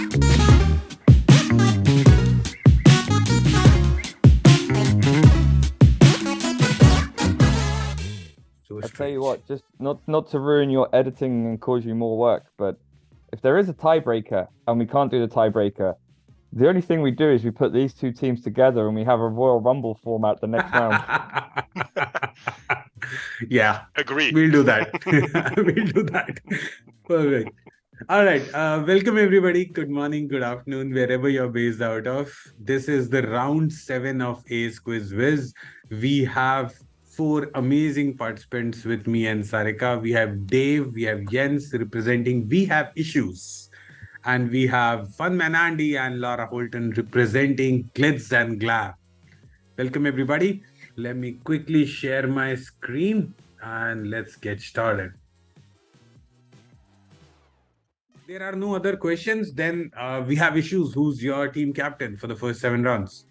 I'll tell you what, just not to ruin your editing and cause you more work, but if there is a tiebreaker and we can't do the tiebreaker, the only thing we do is we put these two teams together and we have a Royal Rumble format the next round. Yeah, Agree. we'll do that. We'll do that. Perfect. All right. Welcome, everybody. Good morning, good afternoon, wherever you're based out of. This is the round 7 of Ace QuizWiz. We have 4 amazing participants with me and Sarika. We have Dave, we have Jens representing We Have Issues. And we have Funman Andy and Laura Holton representing Glitz and Glam. Welcome, everybody. Let me quickly share my screen and let's get started. There are no other questions. Then We Have Issues. Who's your team captain for the first 7 rounds?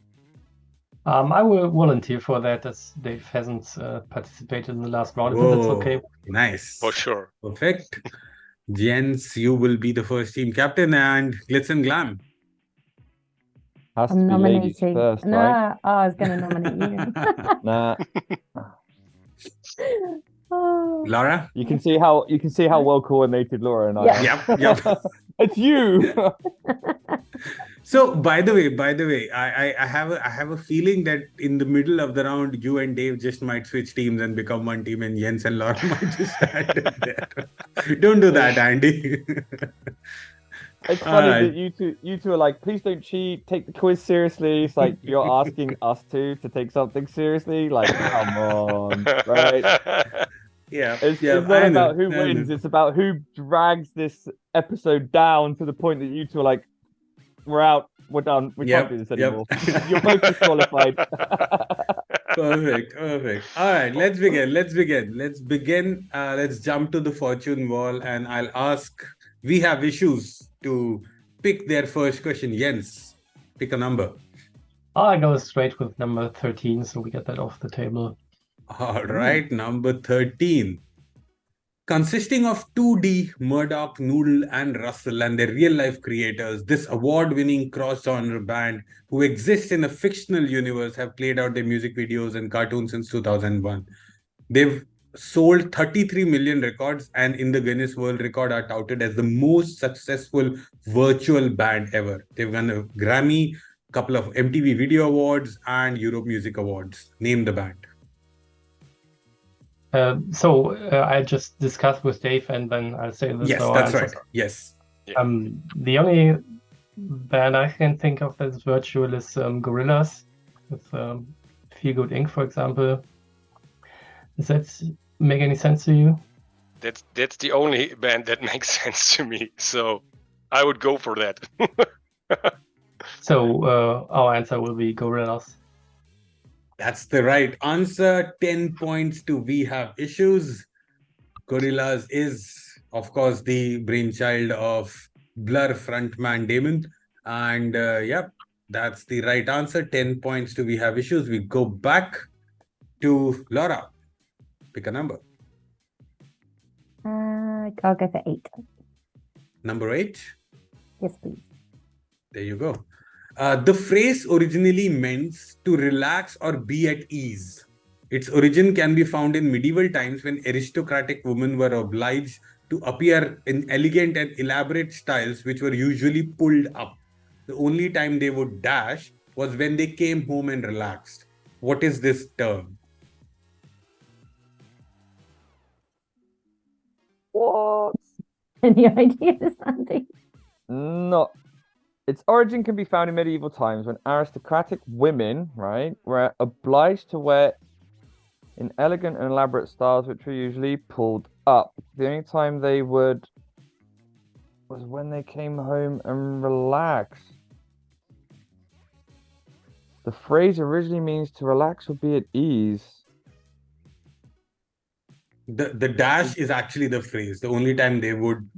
I will volunteer for that, as Dave hasn't participated in the last round. Whoa, If that's okay. Nice. For sure. Perfect. Jens, you will be the first team captain, and Glitz and Glam. Has to I'm be ladies nominating. first, No, right? I was going to nominate you. Nah. Oh. Laura? You can see how well coordinated Laura and I are. Yep. It's you. So, by the way, I have a feeling that in the middle of the round, you and Dave just might switch teams and become one team, and Jens and Laura might just stand there. Don't do that, Andy. It's funny that you two are like, please don't cheat, take the quiz seriously. It's like you're asking us to take something seriously. Like, come on, right? Yeah. It's not about who wins. It's about who drags this episode down to the point that you two are like, we're out, we're done, we can't do this anymore. You're both disqualified. Perfect. All right, let's begin. Let's jump to the fortune wall, and I'll ask We Have Issues to pick their first question. Jens, pick a number. I go straight with number 13, so we get that off the table. All right, number 13. Consisting of 2D, Murdoch, Noodle, and Russell and their real-life creators, this award-winning cross-genre band who exists in a fictional universe have played out their music videos and cartoons since 2001. They've sold 33 million records and in the Guinness World Record are touted as the most successful virtual band ever. They've won a Grammy, a couple of MTV Video Awards, and Europe Music Awards. Name the band. I just discussed with Dave, and then I'll say this. Yes, that's right. Yes. The only band I can think of that's virtual is Gorillaz, with Feel Good Inc., for example. Does that make any sense to you? That's the only band that makes sense to me. So I would go for that. So our answer will be Gorillaz. That's the right answer. 10 points to We Have Issues. Gorillaz is, of course, the brainchild of Blur frontman Damon. And that's the right answer. 10 points to We Have Issues. We go back to Laura. Pick a number. I'll go for 8. Number 8? Yes, please. There you go. The phrase originally meant to relax or be at ease. Its origin can be found in medieval times when aristocratic women were obliged to appear in elegant and elaborate styles which were usually pulled up. The only time they would dash was when they came home and relaxed. What is this term? What? Any ideas, Andy? No. Its origin can be found in medieval times when aristocratic women, right, were obliged to wear in elegant and elaborate styles which were usually pulled up. The only time they would was when they came home and relaxed. The phrase originally means to relax or be at ease. The dash is actually the phrase. The only time they would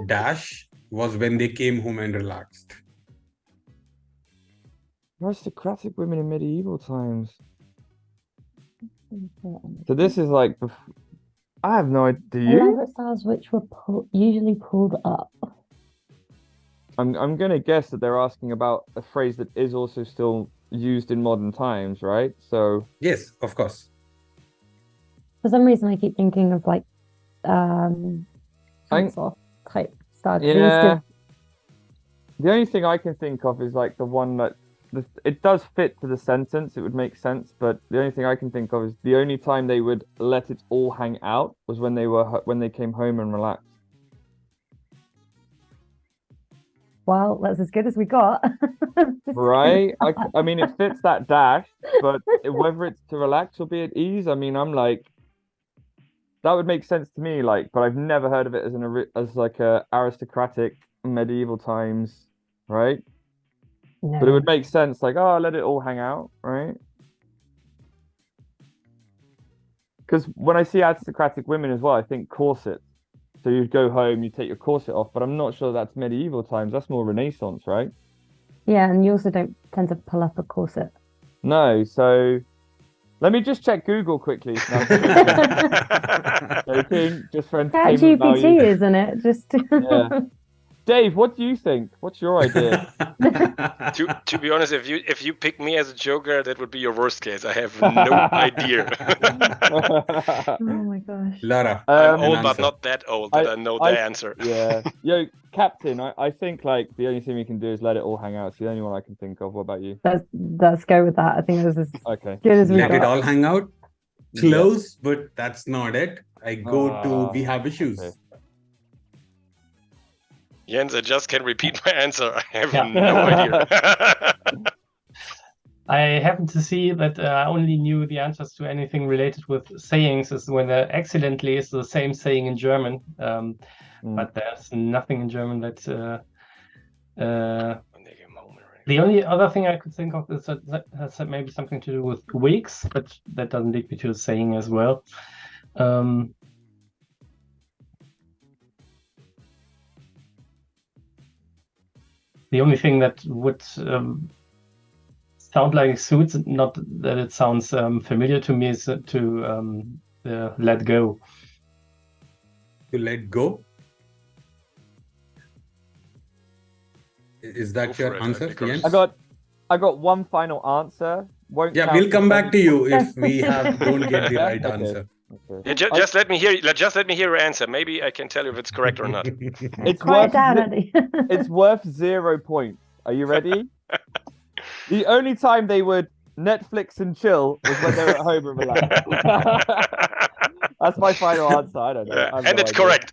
dash was when they came home and relaxed. Aristocratic women in medieval times. So this is like, I have no idea. Elaborate styles which were usually pulled up. I'm gonna guess that they're asking about a phrase that is also still used in modern times, right? So Yes, of course. For some reason, I keep thinking of like I- council type stuff. 'cause they used yeah, to- the only thing I can think of is like the one that it does fit to the sentence. It would make sense, but the only thing I can think of is the only time they would let it all hang out was when they came home and relaxed. Well, that's as good as we got. Right? I mean, it fits that dash, but whether it's to relax or be at ease, I mean, I'm like, that would make sense to me. Like, but I've never heard of it as like a aristocratic medieval times, right? But it No. would make sense, like, oh, let it all hang out, right? Because when I see aristocratic women as well, I think corsets. So you'd go home, you take your corset off, but I'm not sure that's medieval times. That's more Renaissance, right? Yeah, and you also don't tend to pull up a corset. No, so let me just check Google quickly. No, joking, just for entertainment ChatGPT, value. isn't it? Just Yeah. Dave, what do you think? What's your idea? To be honest, if you pick me as a joker, that would be your worst case. I have no idea. Oh my gosh. Laura, I'm Um, old, an but answer. not that old that I know the answer. Yeah. Yo, Captain, I think like the only thing we can do is let it all hang out. It's the only one I can think of. What about you? Let's go with that. I think that's as Okay. good as we Let it got. all hang out. Yeah. Close, but that's not it. I go to we have issues. okay. Jens, I just can repeat my answer. I have Yeah. no idea. I happen to see that I only knew the answers to anything related with sayings is when excellently is the same saying in German. But there's nothing in German that the only other thing I could think of is that has maybe something to do with weeks, but that doesn't lead me to a saying as well. The only thing that would sound like it suits, not that it sounds familiar to me, is to let go. To let go. Is that Go for your it, answer, because- Jens? I got one final answer. Won't Yeah, count we'll for come back to 7 you if we don't get the Yeah? right Okay. answer. Okay. Yeah, just let me hear. Just let me hear your answer. Maybe I can tell you if it's correct or not. It's Quiet worth down, ze- Andy. it's worth 0 points. Are you ready? The only time they would Netflix and chill was when they were at home and relaxed. That's my final answer. I don't know. Yeah, I have and no it's idea. correct.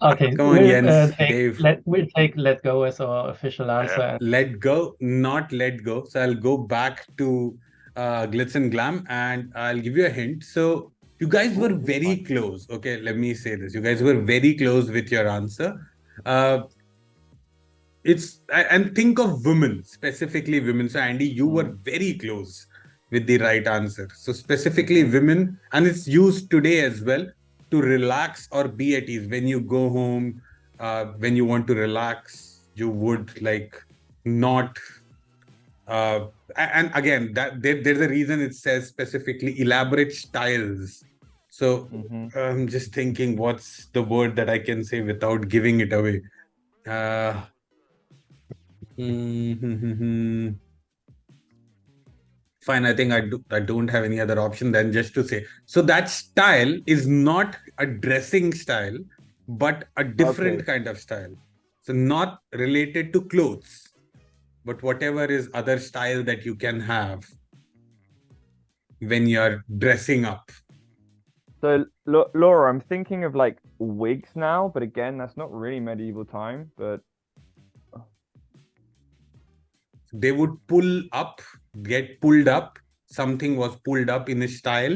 Okay, Come on, Jens, Dave. we'll take let go as our official answer. Yeah. Let go, not let go. So I'll go back to Glitz and Glam and I'll give you a hint. So you guys were very close. Okay, let me say this. You guys were very close with your answer. And think of women, specifically women. So Andy, you were very close with the right answer. So specifically women, and it's used today as well to relax or be at ease. When you go home, when you want to relax, you would like not. And again, that there's a reason it says specifically elaborate styles. So I'm just thinking, what's the word that I can say without giving it away? Fine, I think I don't have any other option than just to say. So that style is not a dressing style, but a different kind of style. So not related to clothes, but whatever is other style that you can have when you're dressing up. So, Laura, I'm thinking of like wigs now, but again, that's not really medieval time, but They would pull up, get pulled up. Something was pulled up in a style,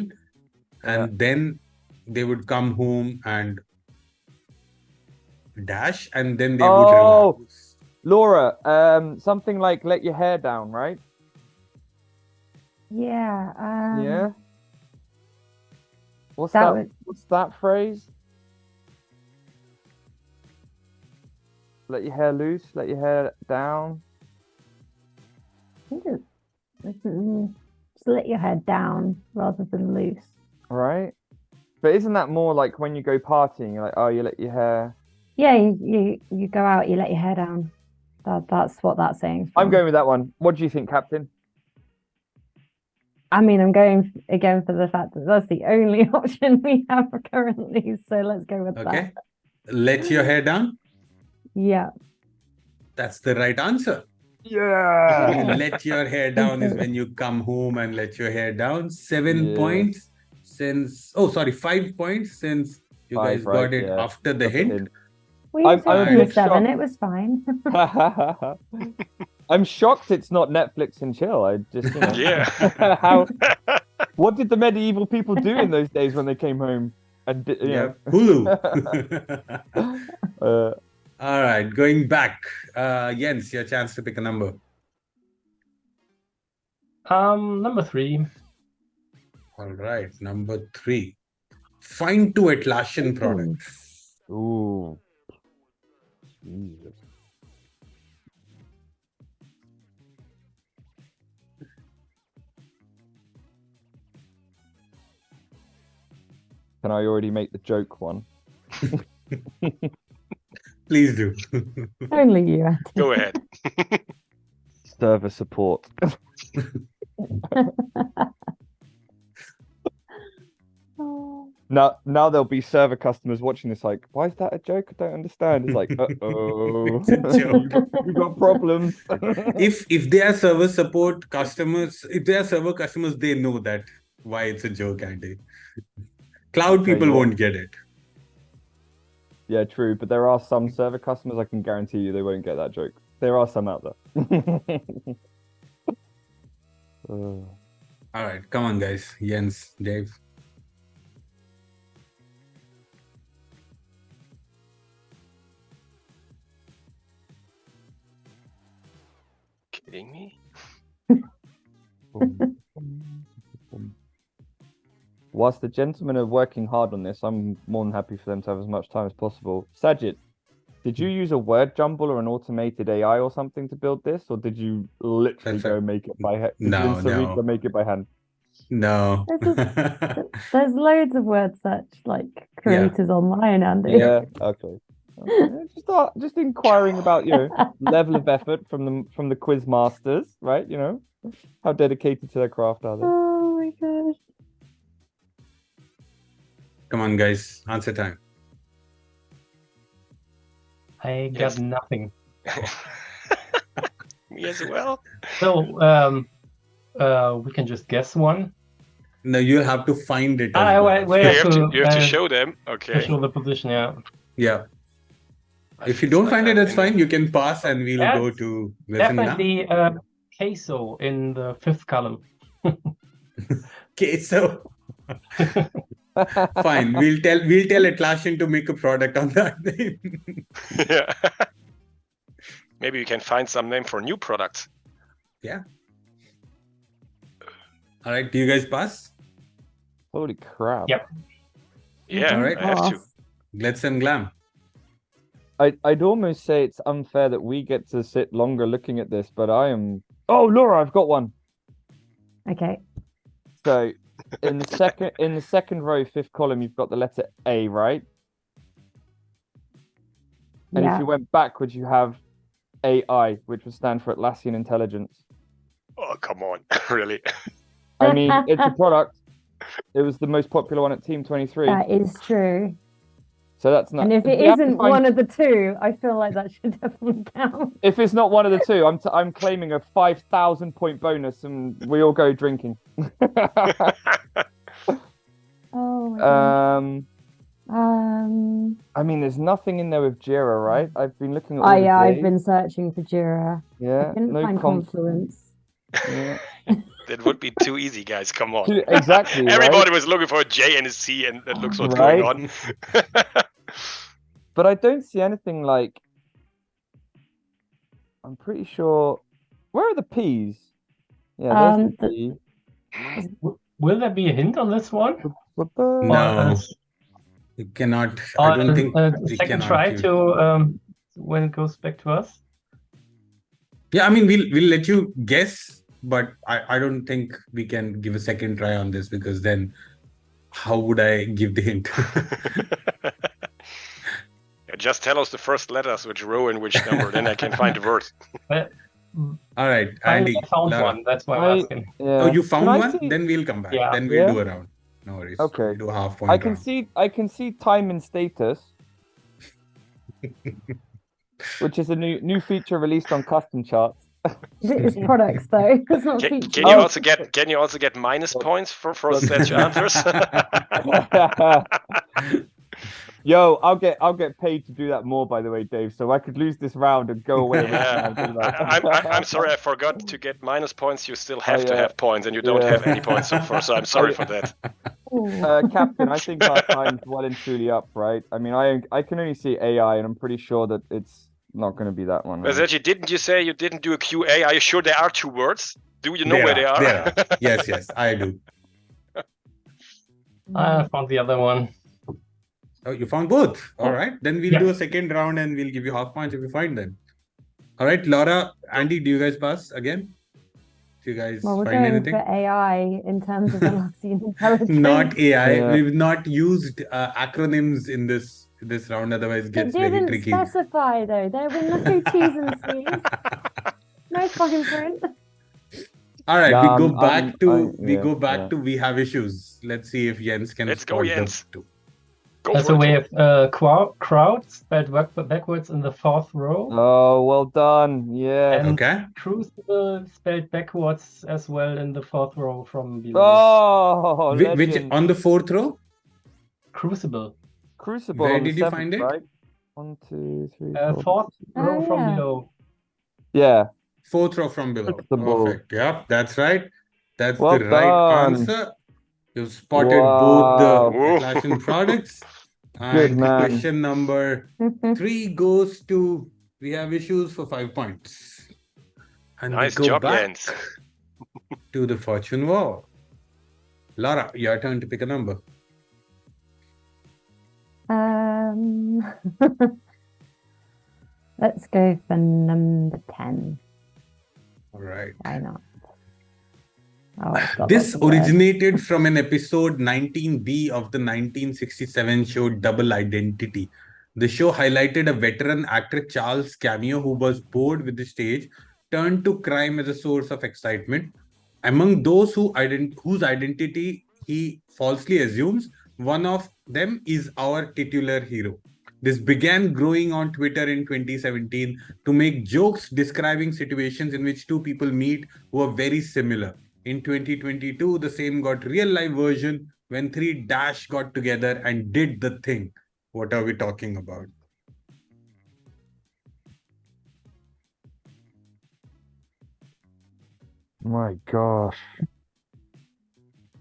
and then they would come home and dash, and then they would relax. Laura, something like let your hair down, right? Yeah. Yeah. What's that that? would- What's that phrase? Let your hair loose. Let your hair down. I think just let your head down rather than loose. Right. But isn't that more like when you go partying? You're like, oh, you let your hair. Yeah, you go out, you let your hair down. That's what that's saying. I'm going with that one. What do you think, Captain? I mean, I'm going again for the fact that that's the only option we have currently. So let's go with Okay. that. Let your hair down. Yeah. That's the right answer. Yeah. Let your hair down is when you come home and let your hair down. 7 Yeah. points since, 5 points since you guys Right, got it yeah. after the hint. We I'm took a from the bit 7. shocked. It was fine. I'm shocked it's not Netflix and chill. I just, you know. Yeah. What did the medieval people do in those days when they came home? And you know. Hulu. uh, All right, going back. Jens, your chance to pick a number. Number 3. All right, number 3. Find 2 Atlassian products. ooh. Jesus. Can I already make the joke one? Please do. Only you, Andy. Go ahead. Server support. Oh. Now there'll be server customers watching this like, why is that a joke? I don't understand. It's like, uh-oh. It's a joke. We got problems. If they are server support customers, if they are server customers, they know that why it's a joke, Andy. Cloud I'll tell people you what. won't get it. Yeah, true. But there are some server customers, I can guarantee you they won't get that joke. There are some out there. All right, come on, guys. Jens, Dave. Kidding me? Whilst the gentlemen are working hard on this, I'm more than happy for them to have as much time as possible. Sajid, did you use a word jumble or an automated AI or something to build this, or did you literally go make it by hand? No. Make it by hand? No. There's loads of word search like creators online, Andy. Yeah. Okay. Just inquiring about level of effort from the quiz masters, right? You know, how dedicated to their craft are they? Oh my gosh. Come on, guys. Answer time. I got Yes. nothing. Me as well. So we can just guess one. No, you have to find it. Ah, as well. wait, You have to to show them. Okay. show the position. Yeah. Yeah. I If you feel don't like find it, I'm that's in fine. You can pass and we'll Yeah, go to listen now. Definitely queso in the 5th column. Okay, so fine. We'll tell Atlassian to make a product on that name. Yeah. Maybe you can find some name for new products. Yeah. All right. Do you guys pass? Holy crap! Yep. Yeah, All right. I have to. Glitz and Glam. I'd almost say it's unfair that we get to sit longer looking at this, but I am. Oh, Laura, I've got one. Okay. So, in the second row, 5th column, you've got the letter A, right? And Yeah. if you went backwards, you have AI, which would stand for Atlassian Intelligence. Oh, come on. Really? I mean, it's a product. It was the most popular one at Team 23. That is true. So that's not. And if it we have to isn't find- one of the two, I feel like that should definitely count. If it's not one of the two, I'm claiming a 5,000 point bonus, and we all go drinking. Oh my god. I mean, there's nothing in there with Jira, right? I've been looking at. Oh all the yeah, I've days. been searching for Jira. Yeah, I couldn't no find Confluence. Yeah. That would be too easy, guys. Come on. Exactly. Everybody was looking for a J and a C, and that looks what's Right. going on. But I don't see anything like. I'm pretty sure. Where are the P's? Yeah, there's the P. Will there be a hint on this one? No. You cannot. I don't think. we Second cannot try use- to when it goes back to us. Yeah, I mean, we'll let you guess, but I don't think we can give a second try on this, because then how would I give the hint? Just tell us the first letters, which row and which number, then I can find the word. But All right, finally, Andy. I found Lara. one. That's why I- I'm asking. Oh, Yeah. you found Can I one? see- Then we'll come back. Yeah. Then we'll Yeah? do a round. No worries. Okay. We'll do a half point I can round. see time and status, which is a new feature released on custom charts. It's products though. It's not Can, features. can you Oh. also get minus points for such answers? Yo, I'll get paid to do that more, by the way, Dave. So I could lose this round and go away. Yeah. I'm sorry, I forgot to get minus points. You still have to yeah. have points, and you don't Yeah. have any points so far. So I'm sorry for that. Captain, I think our time's well and truly up, right? I mean, I can only see AI, and I'm pretty sure that it's not going to be that one. But Right? actually, didn't you say you didn't do a QA? Are you sure there are two words? Do you know There where they are? There are. Yes, I do. I found the other one. Oh, you found both. All right. Then we'll Yeah. do a second round and we'll give you half points if you find them. All right, Laura, Andy, do you guys pass again? Do you guys Well, we're find going anything? for AI in terms of Atlassian intelligence. Not AI. Yeah. We've not used acronyms in this round. Otherwise, it It gets very didn't tricky. specify though. There were no T's and C's. No fine print. All right, Nah, we go I'm- back I'm- to yeah. we have issues. Let's see if Jens can Let's go, spot them Jens. too. Go That's for a it. way of crowd spelled backwards in the fourth row. Oh, well done. Yeah. And Okay. crucible spelled backwards as well in the fourth row from below. Oh, Which legend. on the fourth row? Crucible. Crucible. Where on the did you seventh, find it? Right? 1, 2, 3, 4. Fourth row Oh, from yeah. below. Yeah. Fourth row from below. Crucible. Perfect. Yep, that's right. That's Well the right done. answer. You've spotted both the Wow. Atlassian products. Good And man. question number 3 goes to we have issues for 5 points. And Nice we go job, back Jens. to the fortune wall. Laura, your turn to pick a number. Let's go for number 10. All right. Why not? Oh, it's got This lots of words. originated from an episode 19B of the 1967 show Double Identity. The show highlighted a veteran actor Charles Cameo who was bored with the stage, turned to crime as a source of excitement. Among those whose identity he falsely assumes, one of them is our titular hero. This began growing on Twitter in 2017 to make jokes describing situations in which two people meet who are very similar. In 2022, the same got real life version when 3 Dash got together and did the thing. What are we talking about? My gosh.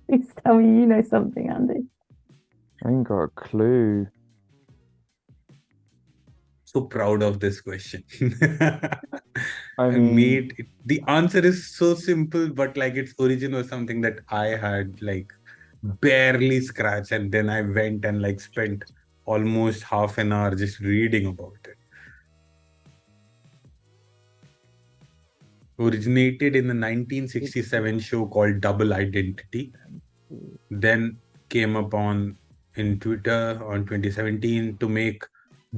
Please tell me you know something, Andy. I ain't got a clue. So proud of this question. I mean, The answer is so simple, but like its origin was something that I had like barely scratched, and then I went and like spent almost half an hour just reading about it. Originated in the 1967 show called Double Identity, then came upon in Twitter on 2017 to make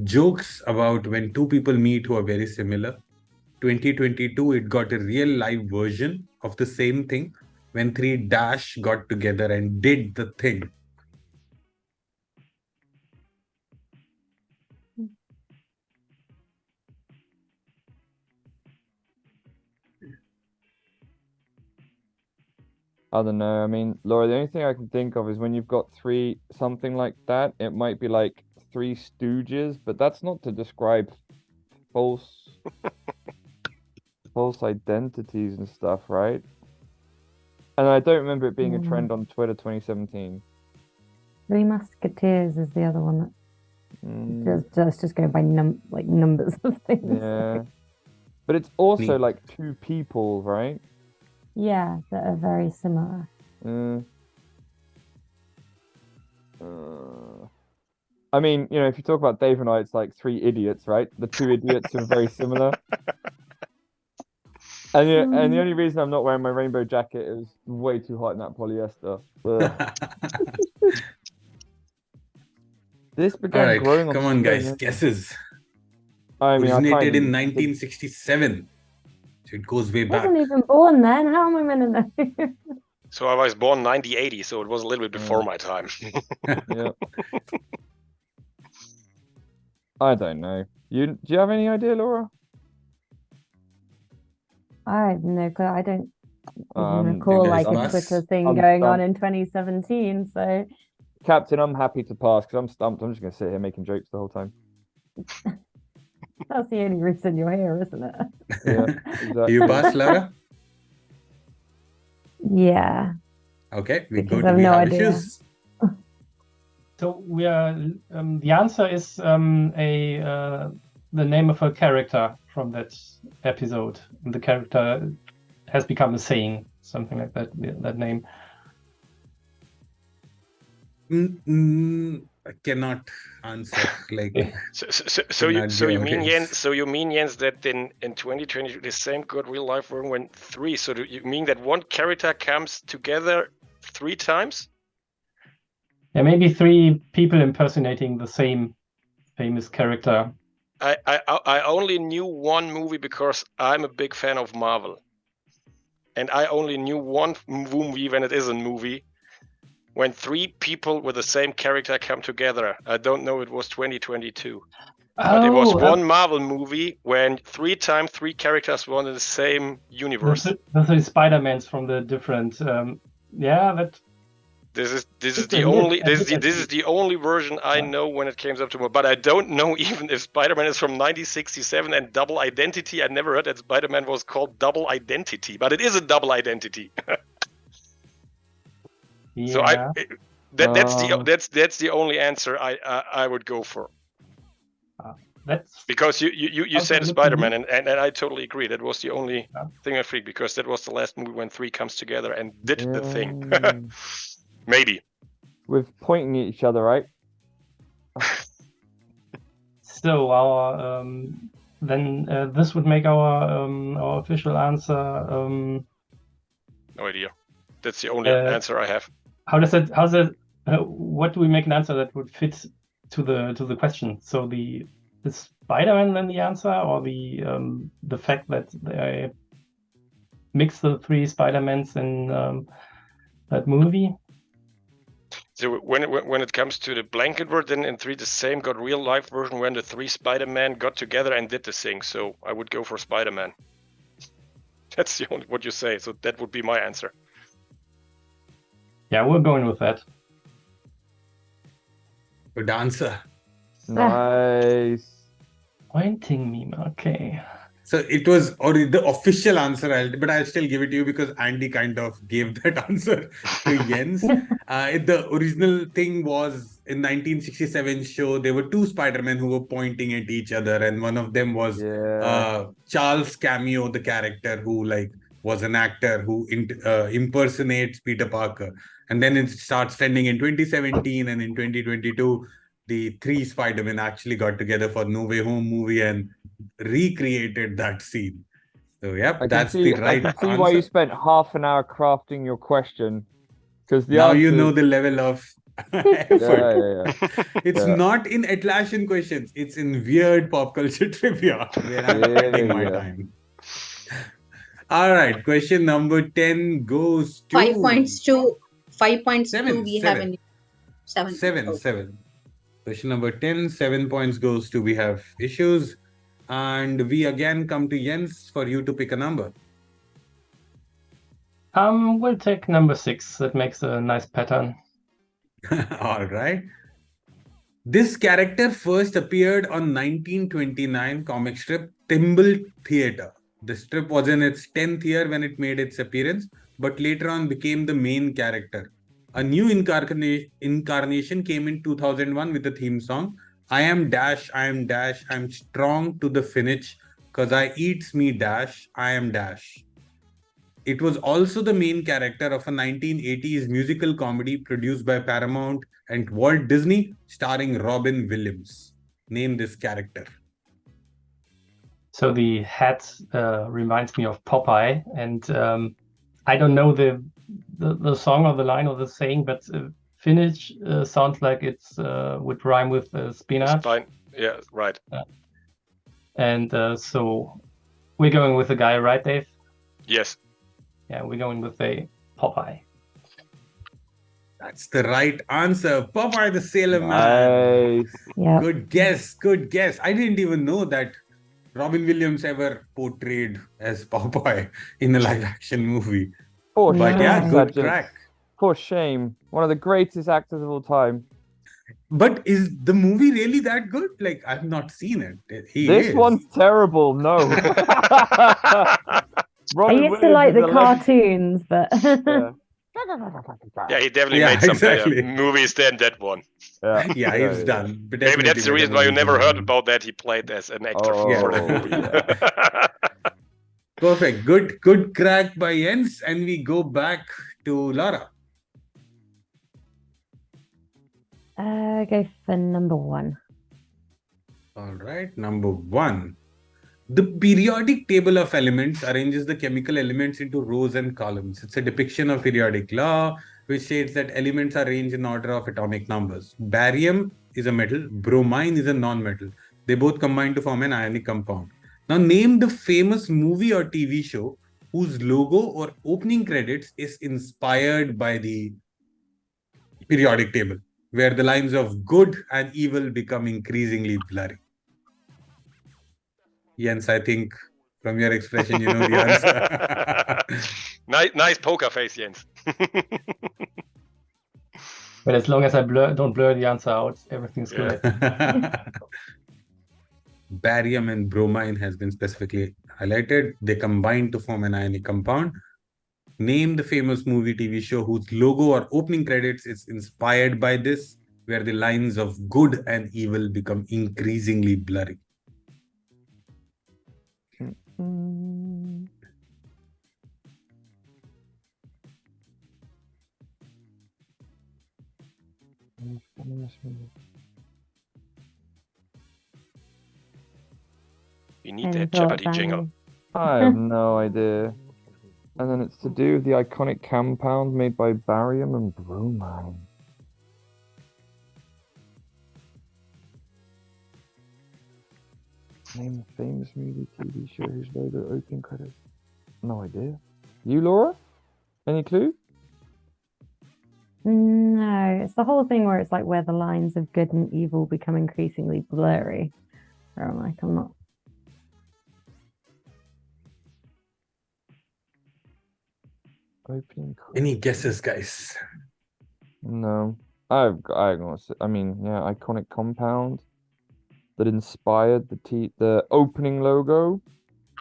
jokes about when two people meet who are very similar. 2022, it got a real live version of the same thing when 3 Dash got together and did the thing. I don't know. I mean, Laura, the only thing I can think of is when you've got three, something like that, it might be like 3 Stooges, but that's not to describe false identities and stuff, right? And I don't remember it being a trend on Twitter 2017. 3 Musketeers is the other one that Mm, just go by numbers of things. yeah. But it's also Neat. like 2 people, right? Yeah, that are very similar. I mean, you know, if you talk about Dave and I, it's like 3 idiots, right? The 2 idiots are very similar. And the only reason I'm not wearing my rainbow jacket is way too hot in that polyester. Ugh. This All began right, growing on come on, guys. screen. Guesses. I mean, I Originated can't in even- 1967. So it goes way I back. wasn't even born then. How am I meant to know? So I was born 1980, so it was a little bit before Mm. my time. Yeah. I don't know. Do you have any idea, Laura? I don't know, 'cause I don't even You recall guys like a pass? Twitter thing I'm going on stumped. in 2017. So Captain, I'm happy to pass because I'm stumped. I'm just gonna sit here making jokes the whole time. that's the only reason you're here, isn't it? Yeah, exactly. You pass, Laura? Yeah. Okay, we Because go I to have we no have idea. issues. So we are. The answer is the name of a character from that episode. And the character has become a saying, something like that. That name. I cannot answer. Like, So you Cannot so give you a mean hint. Jens that in 2020 the same got real life version went 3. So do you mean that one character comes together 3 times? Yeah, maybe 3 people impersonating the same famous character. I only knew one movie because I'm a big fan of Marvel, and I only knew one movie when it is a movie. When 3 people with the same character come together. I don't know, it was 2022. But it was one Marvel movie when 3 times 3 characters were in the same universe. Those are Spider-Mans from the different. Yeah, that. This is It's the a hit, only a this is hit, the, this is the only version I Yeah. know when it comes up to. But I don't know even if Spider-Man is from 1967 and Double Identity. I never heard that Spider-Man was called Double Identity, but it is a double identity. Yeah. So that's the only answer I would go for. That's Because you Also said good to Spider-Man, me. and I totally agree. That was the only Yeah. thing I freaked, because that was the last movie when 3 comes together and did the thing. Yeah. Maybe. With pointing at each other, right? so our then this would make our official answer. No idea. That's the only answer I have. How's it? What do we make an answer that would fit to the question? So is Spider-Man then the answer, or the fact that they mix the 3 Spider-Mans in that movie? So when it comes to the blanket word, then in 3 the same got real life version when the 3 Spider-Man got together and did the thing. So I would go for Spider-Man. That's the only what you say. So that would be my answer. Yeah, we're going with that. good answer. Nice. Pointing meme. Okay. So it was the official answer, but I'll still give it to you because Andy kind of gave that answer to Jens. The original thing was in 1967 show, there were 2 Spider-Men who were pointing at each other, and one of them was Yeah. Charles Cameo, the character who was an actor who impersonates Peter Parker. And then it starts trending in 2017, and in 2022, the 3 Spider-Men actually got together for No Way Home movie and recreated that scene. So yep, that's the right I can see answer. why you spent half an hour crafting your question. Because the Now answer you know is- the level of effort. Yeah. It's Yeah. not in Atlassian questions. It's in weird pop culture trivia where I'm spending my time. All right, question number 10 goes to 5 points to 5 points Seven, to we seven. have in 7. Okay. 7. Question number 10, 7 points goes to we have issues. And we again come to Jens for you to pick a number. We'll take number 6. That makes a nice pattern. All right. This character first appeared on 1929 comic strip Thimble Theatre. The strip was in its 10th year when it made its appearance, but later on became the main character. A new incarnation came in 2001 with the theme song, I am dash, I'm strong to the finish, cause I eats me dash, I am dash. It was also the main character of a 1980s musical comedy produced by Paramount and Walt Disney, starring Robin Williams. Name this character. So the hat reminds me of Popeye, and I don't know the song or the line or the saying, but Finnish sounds like it's would rhyme with spinach. Fine. Yeah, right. And so we're going with a guy, right, Dave? Yes. Yeah, we're going with a Popeye. That's the right answer. Popeye the Sailor Man. Nice. Yeah. Good guess. Good guess. I didn't even know that Robin Williams ever portrayed as Popeye in a live action movie. Poor But shame, yeah, good Sergeant. crack. Poor shame. One of the greatest actors of all time. But is the movie really that good? Like, I've not seen it. This one's terrible. No. I Robin used to Williams like is the a legend. cartoons, but Yeah. Yeah, he definitely Yeah, made some exactly. better movies than that one. Yeah. Yeah, he's done. But Maybe that's definitely the reason better why you movies never than heard that. about that. He played as an actor Oh, for that movie. yeah. Perfect. Good crack by Jens. And we go back to Laura. go for number 1. All right, number 1. The periodic table of elements arranges the chemical elements into rows and columns. It's a depiction of periodic law, which states that elements are arranged in order of atomic numbers. Barium is a metal, bromine is a non-metal. They both combine to form an ionic compound. Now name the famous movie or TV show whose logo or opening credits is inspired by the periodic table, where the lines of good and evil become increasingly blurry. Jens, I think from your expression, you know the answer. Nice poker face, Jens. But as long as I don't blur the answer out, everything's Yeah. good. Barium and bromine has been specifically highlighted. They combine to form an ionic compound. Name the famous movie TV show whose logo or opening credits is inspired by this, where the lines of good and evil become increasingly blurry. We need Any that thoughts, Jeopardy jingle. Andy? I have no idea. And then it's to do with the iconic compound made by barium and bromine. Name a famous movie, TV show whose logo opening credits. No idea. You, Laura? Any clue? No, it's the whole thing where it's like where the lines of good and evil become increasingly blurry. Where I'm like, I'm not. Opening credits. Any guesses, guys? No. I mean, yeah, iconic compound that inspired the opening logo.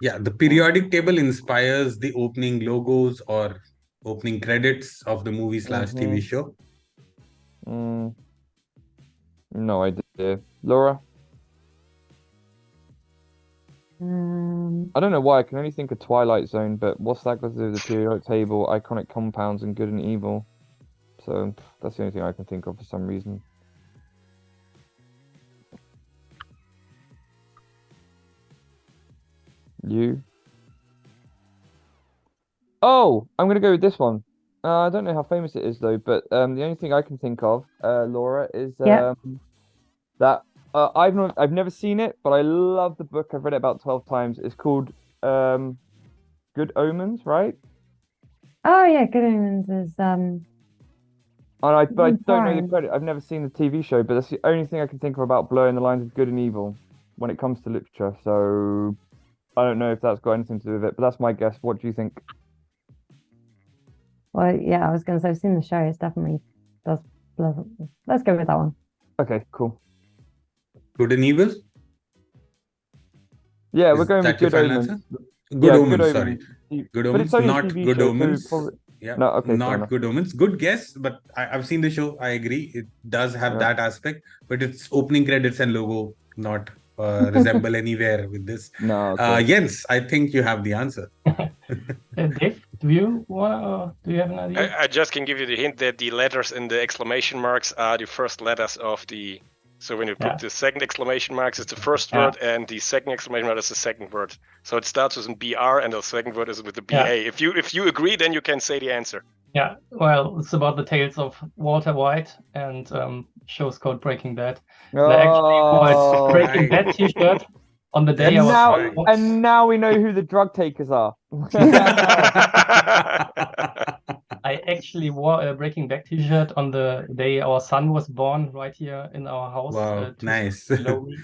Yeah, the periodic table inspires the opening logos or opening credits of the movie / TV show. No idea. Laura? I don't know why. I can only think of Twilight Zone, but what's that got to do with the periodic table, iconic compounds, and good and evil? So that's the only thing I can think of for some reason. You? Oh, I'm gonna go with this one. I don't know how famous it is though, but the only thing I can think of, Laura, is Yeah. that I've never seen it, but I love the book. I've read it about 12 times. It's called Good Omens, right? Oh yeah, Good Omens is But I don't know the Fine. credit. I've never seen the TV show, but that's the only thing I can think of about blurring the lines of good and evil when it comes to literature. So I don't know if that's got anything to do with it, but that's my guess. What do you think? well, yeah, I was gonna say I've seen the show. It's definitely does. Let's go with that one. Okay, cool. Good and evil? Yeah, we're Is going with that your Good final Omens. answer? Good Yeah, Omens, sorry. Good But Omens, it's only a not TV Good show, so Omens. probably- Yeah, No, okay, fair not enough. Good Omens. Good guess, but I've seen the show. I agree. It does have Yeah. that aspect, but its opening credits and logo not resemble anywhere with this. No, okay. Jens, I think you have the answer. Dave, do you have an idea? I just can give you the hint that the letters in the exclamation marks are the first letters of the. So when you put Yeah. the second exclamation marks, it's the first Yeah. word, and the second exclamation mark is the second word. So it starts with a BR, and the second word is with the BA. Yeah. If you agree, then you can say the answer. Yeah, well, it's about the tales of Walter White and shows called Breaking Bad. And I actually wore a Oh, Breaking Right. Bad t-shirt on the day I and was now right. and now we know who the drug takers are. I actually wore a Breaking Bad t-shirt on the day our son was born right here in our house. Wow, nice. Below me.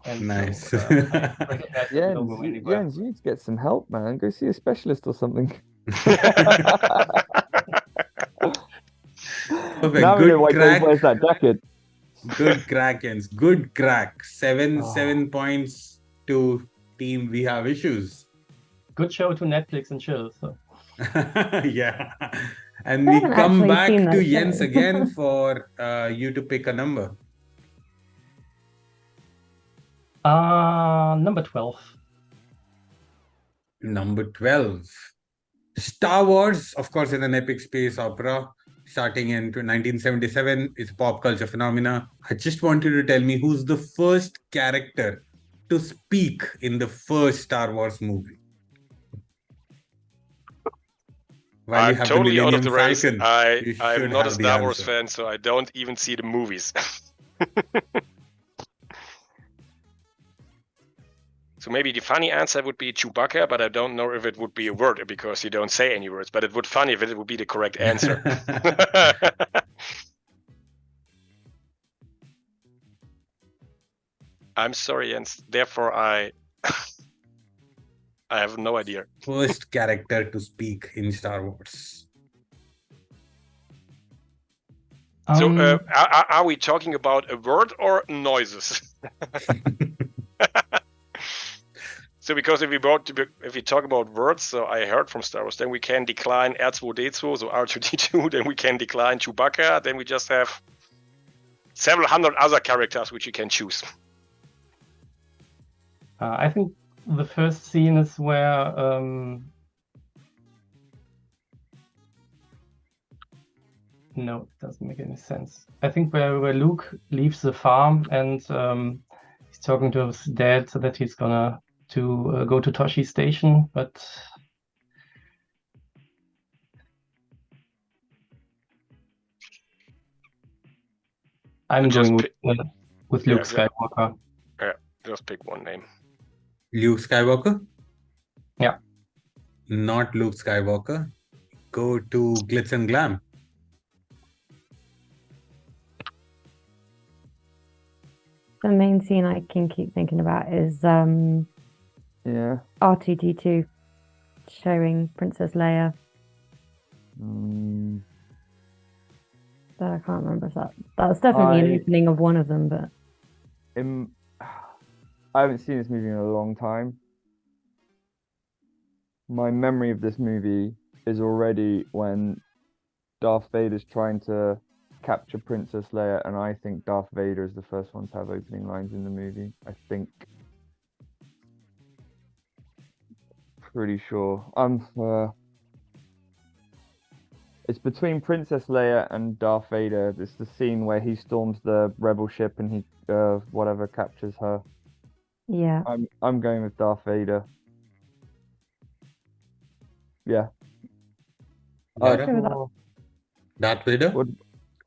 And Nice. so I have Breaking Bad logo anywhere. Jens, you need to get some help, man. Go see a specialist or something. Perfect. Now we know Good why Dave crack. wears that jacket. Good crack, Jens. Good crack. Oh. 7 points to team We Have Issues. Good show to Netflix and chill. So. Yeah. And I we haven't come actually back seen to that Jens show. again for you to pick a number. Number 12. Number 12. Star Wars, of course, is an epic space opera starting in 1977. It's a pop culture phenomena. I just want you to tell me who's the first character to speak in the first Star Wars movie. While you I'm have totally the out of Millennium the race. Falcon, you I'm should not a have the Star Wars answer. fan, so I don't even see the movies. So maybe the funny answer would be Chewbacca, but I don't know if it would be a word because you don't say any words. But it would funny if it would be the correct answer. I'm sorry, Jens. Therefore, I have no idea. First character to speak in Star Wars. So, are we talking about a word or noises? So, because if we talk about words, so I heard from Star Wars, then we can decline R2D2, so R2D2, then we can decline Chewbacca, then we just have several hundred other characters which you can choose. I think the first scene is where no, it doesn't make any sense. I think where Luke leaves the farm and he's talking to his dad so that he's gonna go to Toshi Station, but I'm Just going with Luke Yeah. Skywalker. Just pick one name. Luke Skywalker? Yeah. Not Luke Skywalker. Go to Glitz and Glam. The main scene I can keep thinking about is Yeah. R2D2 showing Princess Leia. But I can't remember if that was definitely an opening of one of them, but I haven't seen this movie in a long time. My memory of this movie is already when Darth Vader's trying to capture Princess Leia, and I think Darth Vader is the first one to have opening lines in the movie. I think. Pretty sure. It's between Princess Leia and Darth Vader. It's the scene where he storms the rebel ship and he whatever captures her. yeah. I'm going with Darth Vader. Yeah. Laura? Go with that. Darth Vader?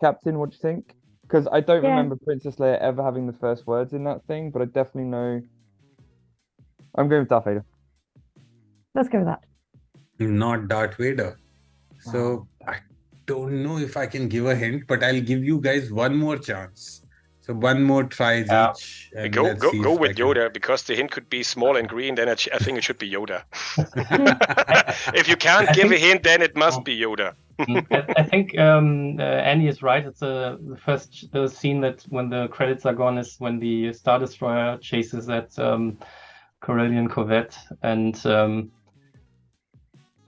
Captain, what do you think? Because I don't Yeah. remember Princess Leia ever having the first words in that thing, but I definitely know. I'm going with Darth Vader. Let's go with that. Not Darth Vader. So I don't know if I can give a hint, but I'll give you guys one more chance. So one more tries each. And Go let's see if with I can- Yoda, because the hint could be small and green, then I think it should be Yoda. If you can't give a hint, then it must be Yoda. I think Annie is right. It's the first scene that when the credits are gone is when the Star Destroyer chases that Corellian Corvette, and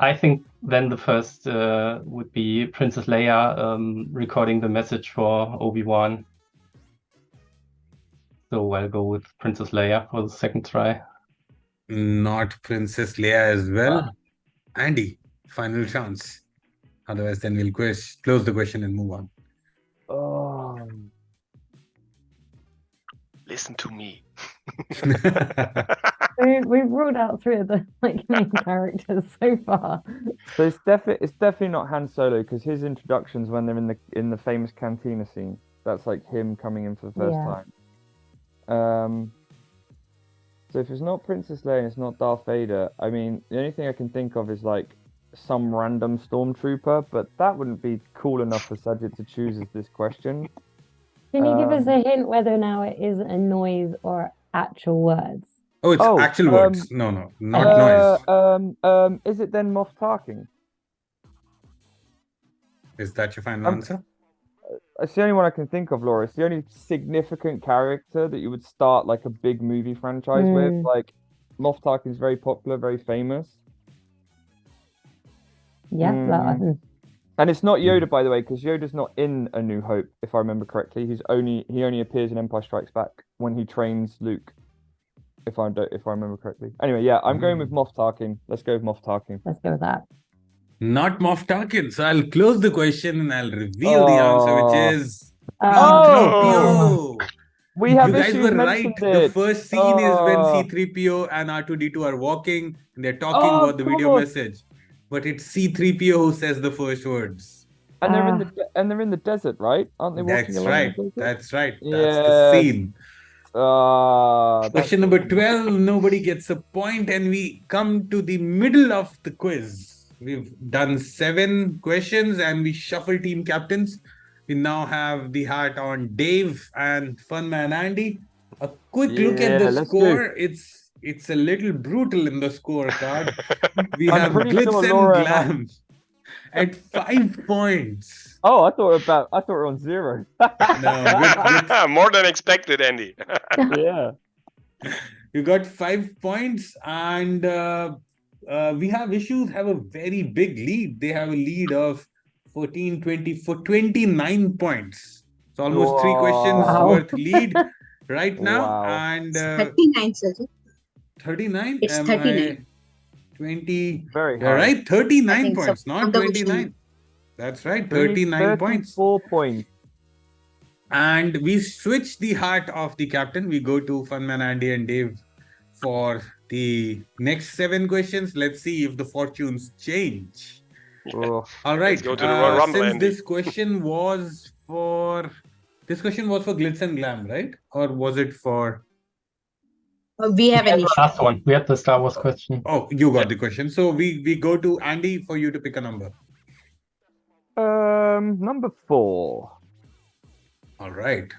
I think then the first would be Princess Leia recording the message for Obi-Wan. So I'll go with Princess Leia for the second try. Not Princess Leia as well. Andy, final chance. Otherwise, then we'll close the question and move on. Oh. Listen to me. So we've ruled out 3 of the main characters so far. So it's definitely not Han Solo because his introductions when they're in the famous cantina scene. That's like him coming in for the first time. So if it's not Princess Leia and it's not Darth Vader, I mean, the only thing I can think of is like some random stormtrooper, but that wouldn't be cool enough for Sajid to choose as this question. Can you give us a hint whether now it is a noise or actual words? Oh, it's actual words. No, not noise. Is it then Moff Tarkin? Is that your final answer? It's the only one I can think of, Laura. It's the only significant character that you would start like a big movie franchise with. Like Moff Tarkin's very popular, very famous. Yeah, and it's not Yoda, by the way, because Yoda's not in A New Hope, if I remember correctly. He only appears in Empire Strikes Back when he trains Luke, if I remember correctly. Anyway, yeah, I'm going with Moff Tarkin. Let's go with Moff Tarkin. Let's go with that. Not Moff Tarkin. So I'll close the question and I'll reveal the answer, which is C-3PO. We have You guys issues were right. mentioned The it. first scene is when C-3PO and R2-D2 are walking and they're talking about the video message. But it's C-3PO who says the first words. And they're in the desert, right? Aren't they walking along the desert? That's right. That's the scene. Question number 12. Nobody gets a point, and we come to the middle of the quiz. We've done 7 questions and we shuffle team captains. We now have the hat on Dave and Funman Andy. A quick look at the score. It's a little brutal in the scorecard. We have Glitz and Glam at 5 points. Oh, I thought we were on 0. No, more than expected, Andy. Yeah. You got 5 points, and we have issues have a very big lead. They have a lead of 14, 20 for 29 points. It's almost 3 questions worth lead right now. And 39, sir. 39? It's 39. 20. Very high. You're right, 39 points, so. not 29. That's right, 39 points. 4 points. And we switch the hat of the captain. We go to Funman, Andy, and Dave for the next 7 questions. Let's see if the fortunes change. Oh. All right. Let's go to the Royal Rumble, since Andy. this question was for Glitz and Glam, right? Or was it for? We have an issue. Last one. We had the Star Wars question. Oh, you got the question. So we go to Andy for you to pick a number. Number 4. All right.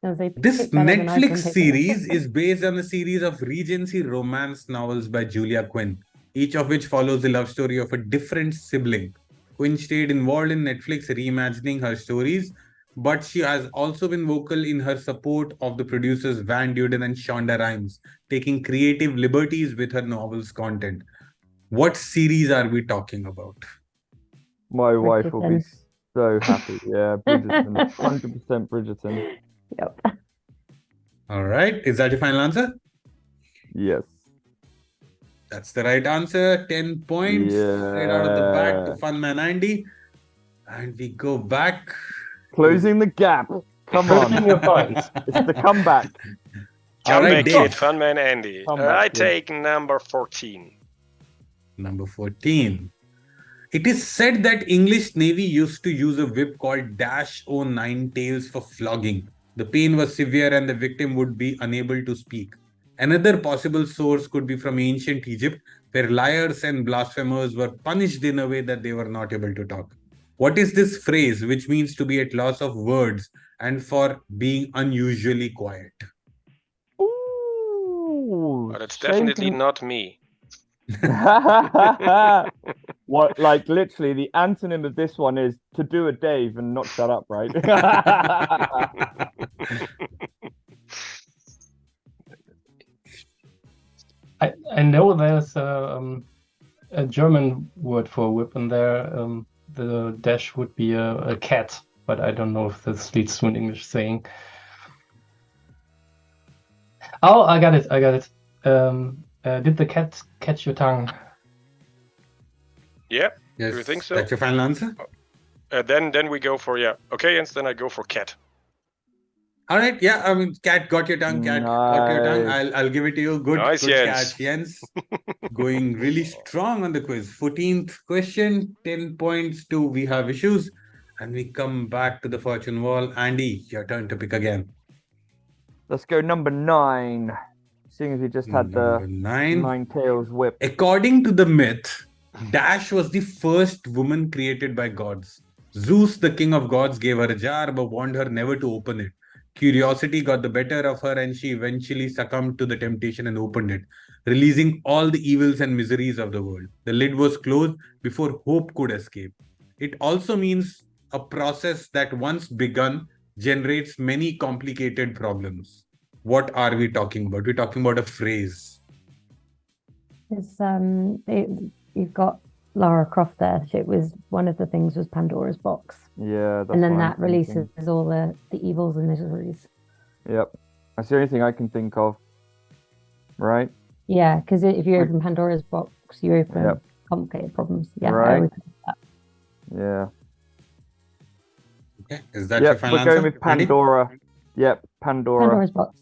This This Netflix series is based on a series of Regency romance novels by Julia Quinn, each of which follows the love story of a different sibling. Quinn stayed involved in Netflix reimagining her stories, but she has also been vocal in her support of the producers Van Duden and Shonda Rhimes, taking creative liberties with her novel's content. What series are we talking about? My wife will be so happy. Yeah, Bridgerton. 100% Bridgerton. Yep. All right. Is that your final answer? Yes. That's the right answer. 10 points straight out of the bat to Funman Andy. And we go back. Closing the gap. Come on. Your points. It's the comeback. All right, Comeback Dave. kid, Funman Andy. I take number 14. Number 14. It is said that English Navy used to use a whip called -09 tails for flogging. The pain was severe and the victim would be unable to speak. Another possible source could be from ancient Egypt, where liars and blasphemers were punished in a way that they were not able to talk. What is this phrase which means to be at loss of words and for being unusually quiet? Ooh. But it's definitely not me. What, like literally the antonym of this one is to do a Dave and not shut up, right? I know there's a German word for whip, and there the dash would be a cat, but I don't know if this leads to an English saying. Oh, I got it. Did the cat catch your tongue? Yeah. Yes, Do you think so? That's your final answer? Then we go for Okay, and then I go for cat. All right. Yeah. I mean, Cat got your tongue. Cat got your tongue. Nice. I'll give it to you. Good. Nice, Good Jens. catch, Jens. Going really strong on the quiz. 14th question, 10 points to We Have Issues. And we come back to the fortune wall. Andy, your turn to pick again. Let's go number 9. Seeing as we just had Number the 9. 9 tails whip. According to the myth, Dash was the first woman created by gods. Zeus, the king of gods, gave her a jar but warned her never to open it. Curiosity got the better of her and she eventually succumbed to the temptation and opened it, releasing all the evils and miseries of the world. The lid was closed before hope could escape. It also means a process that once begun generates many complicated problems. What are we talking about? We're talking about a phrase. It's you've got Lara Croft there. It was one of the things was Pandora's box, Yeah, that's and then what I'm that releases thinking. all the evils and miseries. Yep. That's the only thing I can think of. Right? Yeah, because if you open Pandora's box, you open Yep. complicated problems. Yeah, Right. I would think that. Yeah. Okay, is that your Yep, final we're going answer? with Pandora. Yep, Pandora. Pandora's box.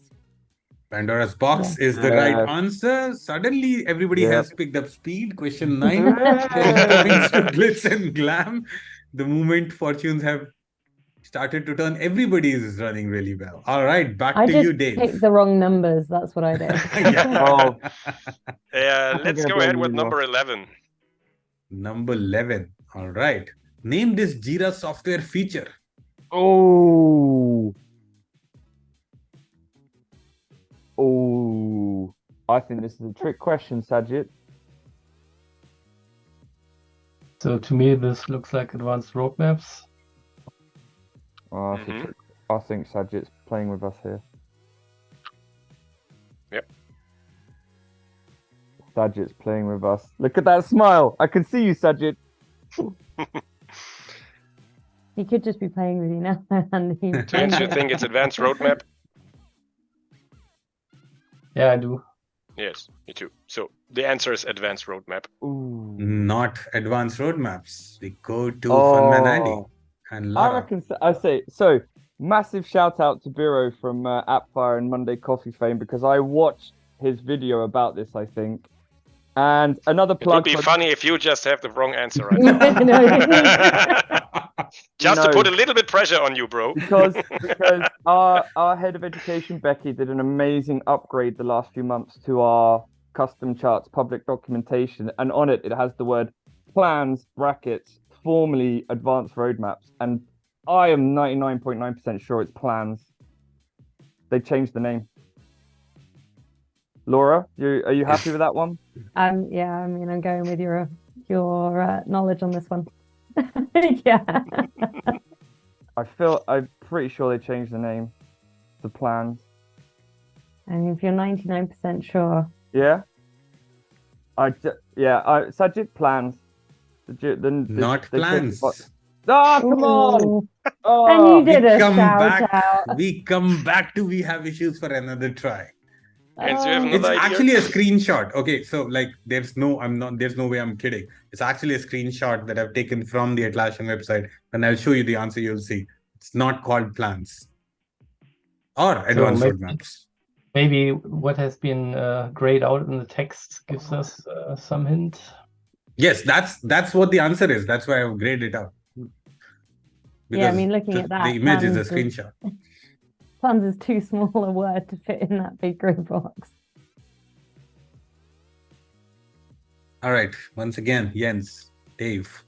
Pandora's box is the Yeah. right answer. Suddenly, everybody Yep. has picked up speed. Question 9 points to Glitz and Glam. The moment fortunes have started to turn, everybody is running really well. All right, back I to just you, Dave. picked the wrong numbers. That's what I did. Oh. Let's gonna go ahead blame with you, number 11. Number 11. All right. Name this Jira software feature. Oh. Oh. I think this is a trick question, Sajid. So to me, this looks like advanced roadmaps. Oh, that's a trick. I think Sajid's playing with us here. Yep. Sajid's playing with us. Look at that smile. I can see you, Sajid. He could just be playing with you now. And he Jens, you think it's advanced roadmap? Yeah, I do. Yes, me too. So the answer is advanced roadmap. Ooh. Not advanced roadmaps. We go to Funman Andy Oh. and I Lara. reckon. I say so. Massive shout out to Biro from Appfire and Monday Coffee fame because I watched his video about this. I think, and another It would plug. be for- funny if you just have the wrong answer right now. No. Just to No. put a little bit pressure on you, bro. because our head of education Becky did an amazing upgrade the last few months to our custom charts public documentation, and on it has the word plans brackets formerly advanced roadmaps, and I am 99.9% sure it's plans. They changed the name. Laura, are you happy with that one? Yeah, I mean, I'm going with your knowledge on this one. Yeah. I'm pretty sure they changed the name to plans. I mean, if you're 99% sure. Yeah. Sajid plans. Not they changed plans. the- Ah, come on! Ooh. Oh, And you did a come shout back. out. We come back to We Have Issues for another try. Jens, you have Oh. It's another idea? actually a screenshot. Okay, so like there's no way I'm kidding. It's actually a screenshot that I've taken from the Atlassian website, and I'll show you the answer. You'll see. It's not called plans or advanced maybe- roadmaps. Maybe what has been grayed out in the text gives us some hint. Yes, that's what the answer is. That's why I've graded it out. Yeah, I mean, looking at that, the image is a plans screenshot. Plans is too small a word to fit in that big grey box. All right. Once again, Jens, Dave.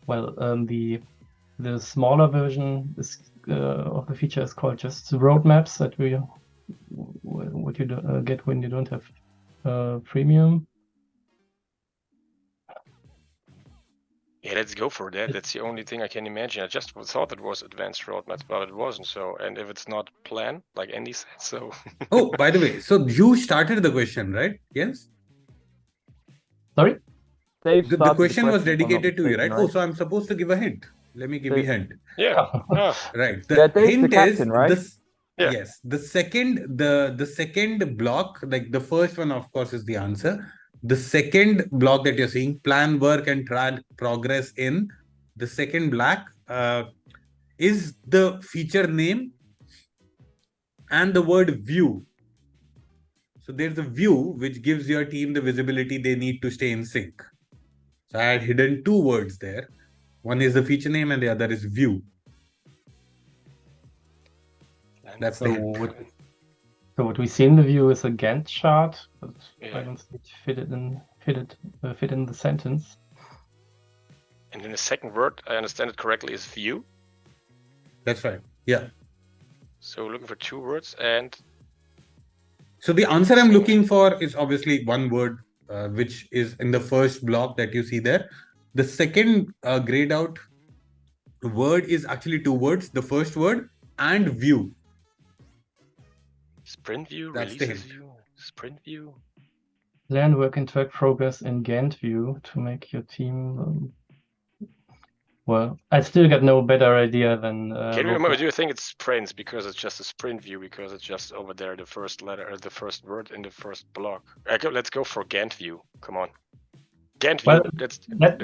Well, the smaller version is of the feature is called just roadmaps that what you get when you don't have premium. Yeah, let's go for that. That's the only thing I can imagine. I just thought it was advanced roadmaps, but it wasn't. So, and if it's not plan, like Andy said, so. Oh, by the way, so you started the question, right? Yes. Sorry? Dave The started question was if I'm not dedicated to you, right? mistaken, Oh, so I'm supposed to give a hint. Let me give you a hint. Yeah. Ah, Right. Yeah, The Dave's the hint captain, is right? this. Yeah. Yes. The second block, like the first one, of course, is the answer. the second block that you're seeing, plan, work, and track progress in, the second black is the feature name and the word view. So there's a view which gives your team the visibility they need to stay in sync. So I had hidden two words there. One is the feature name and the other is view. That's the So hint. what we see in the view is a Gantt chart, but Yeah. I don't think fit in the sentence. And in the second word, I understand it correctly, is view. That's right. Yeah. So looking for two words and So the answer I'm looking for is obviously one word, which is in the first block that you see there. The second grayed out word is actually two words. The first word and view. sprint view, That's the releases hint. view, sprint view. Plan, work, and track progress in Gantt view to make your team. Well, I still got no better idea than. Can you what- remember? Do you think it's sprints because it's just a sprint view because it's just over there the first letter or the first word in the first block? Let's go for Gantt view. Come on, Gantt view. Well, Let's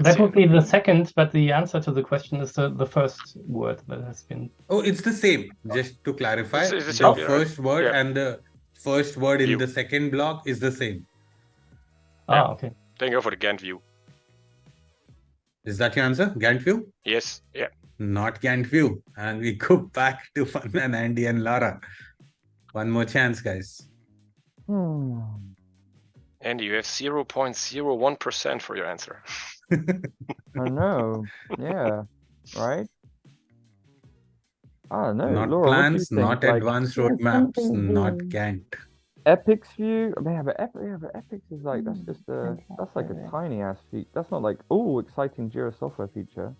That see. would be the second, but the answer to the question is the first word that has been. Oh, it's the same. Just to clarify, It's the the same, yeah, first word yeah. and the first word in View. the second block is the same. Yeah. Okay. Then go for the Gantt view. Is that your answer? Gantt view? Yes, yeah. Not Gantt view. And we go back to Fun and Andy and Laura. One more chance, guys. And you have 0.01% for your answer. I know. Yeah. Right? I don't know. Not Laura, what do you plans, think? not Like, advanced Yeah, roadmaps, something not view. Gantt. Epic's view? I mean, but Epic's is like, that's just a, Okay, that's like a yeah. tiny ass feature. That's not like, oh, exciting Jira software feature.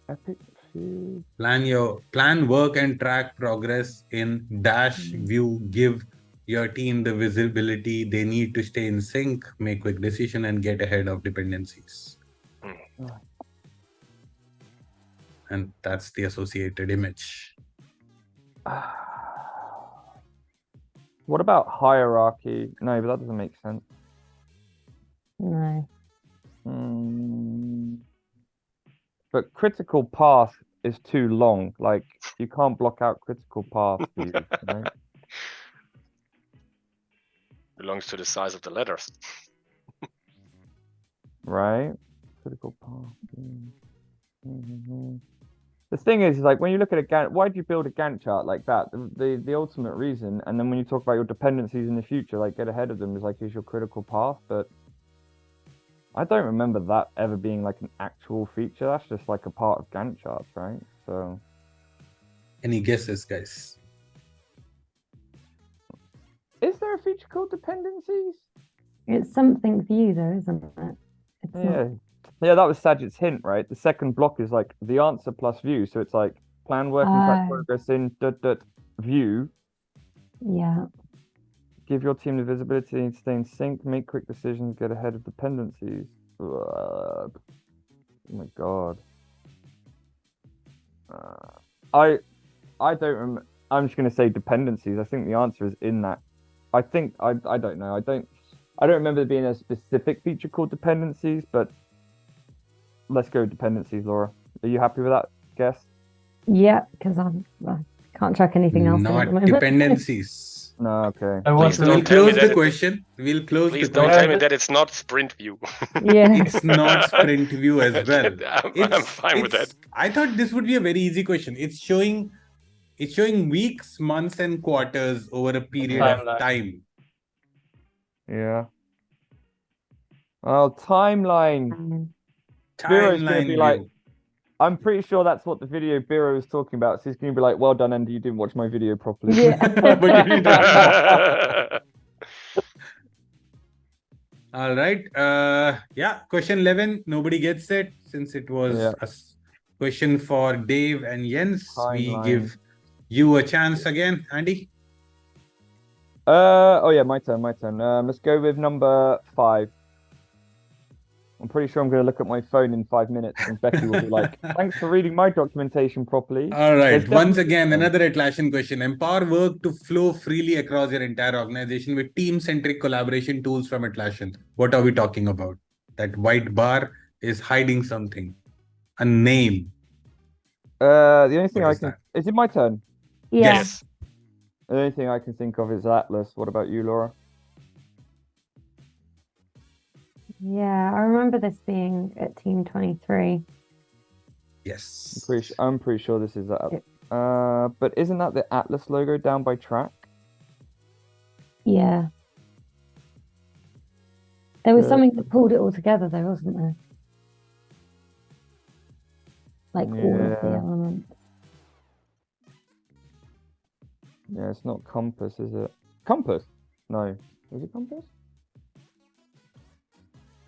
Epic view. Plan, work, and track progress in dash view. Give your team the visibility they need to stay in sync, make quick decision, and get ahead of dependencies. And that's the associated image. What about hierarchy? No, but that doesn't make sense. No. But critical path is too long. Like, you can't block out critical path views, right? Belongs to the size of the letters. Right? Critical path. The thing is, like, when you look at a Gantt, why do you build a Gantt chart like that? The ultimate reason, and then when you talk about your dependencies in the future, like, get ahead of them is like, is your critical path, but I don't remember that ever being like an actual feature. That's just like a part of Gantt charts, right? So, Any guesses, guys? is there a feature called dependencies? It's something view though, isn't it? It's Yeah. Yeah, that was Sajid's hint, right? The second block is like the answer plus view. So it's like plan, work, and track Oh. progress in view. not. Yeah. Give your team the visibility to stay in sync, make quick decisions, get ahead of dependencies. Oh my god. I don't remember. I'm just gonna say dependencies. I think the answer is in that. I think I don't know. I don't remember there being a specific feature called dependencies, but let's go with dependencies, Laura. Are you happy with that guess? Yeah, because I can't track anything else. in at the Not moment. dependencies. No, okay. I was Please We'll don't tell me close that the question. We'll close Please the don't question. tell me that it's not sprint view. Yeah. It's not sprint view as well. I'm fine with that. I thought this would be a very easy question. It's showing weeks, months, and quarters over a period of Timeline. time. Yeah. Oh, timeline. Biro's gonna Timeline be view. like, I'm pretty sure that's what the video Biro was talking about. So he's gonna be like, well done, Andy, you didn't watch my video properly. Yeah. But you didn't. All right. Yeah. Question 11. Nobody gets it since it was Yeah. a question for Dave and Jens. We Timeline. give you a chance again, Andy. Oh yeah, my turn. Let's go with number 5. I'm pretty sure I'm going to look at my phone in 5 minutes and Becky will be like, thanks for reading my documentation properly. All right. There's Once definitely again, one. another Atlassian question. Empower work to flow freely across your entire organization with team-centric collaboration tools from Atlassian. What are we talking about? That white bar is hiding something. A name. The only thing What I is can... that? Is it my turn? Yeah. Yes. The only thing I can think of is Atlas. What about you, Laura? Yeah, I remember this being at Team 23. Yes. I'm pretty sure this is that. But isn't that the Atlas logo down by track? Yeah. There was The- something that pulled it all together, though, wasn't there? Like all of the Yeah. elements. Yeah, it's not Compass, is it? Compass? No. Is it Compass?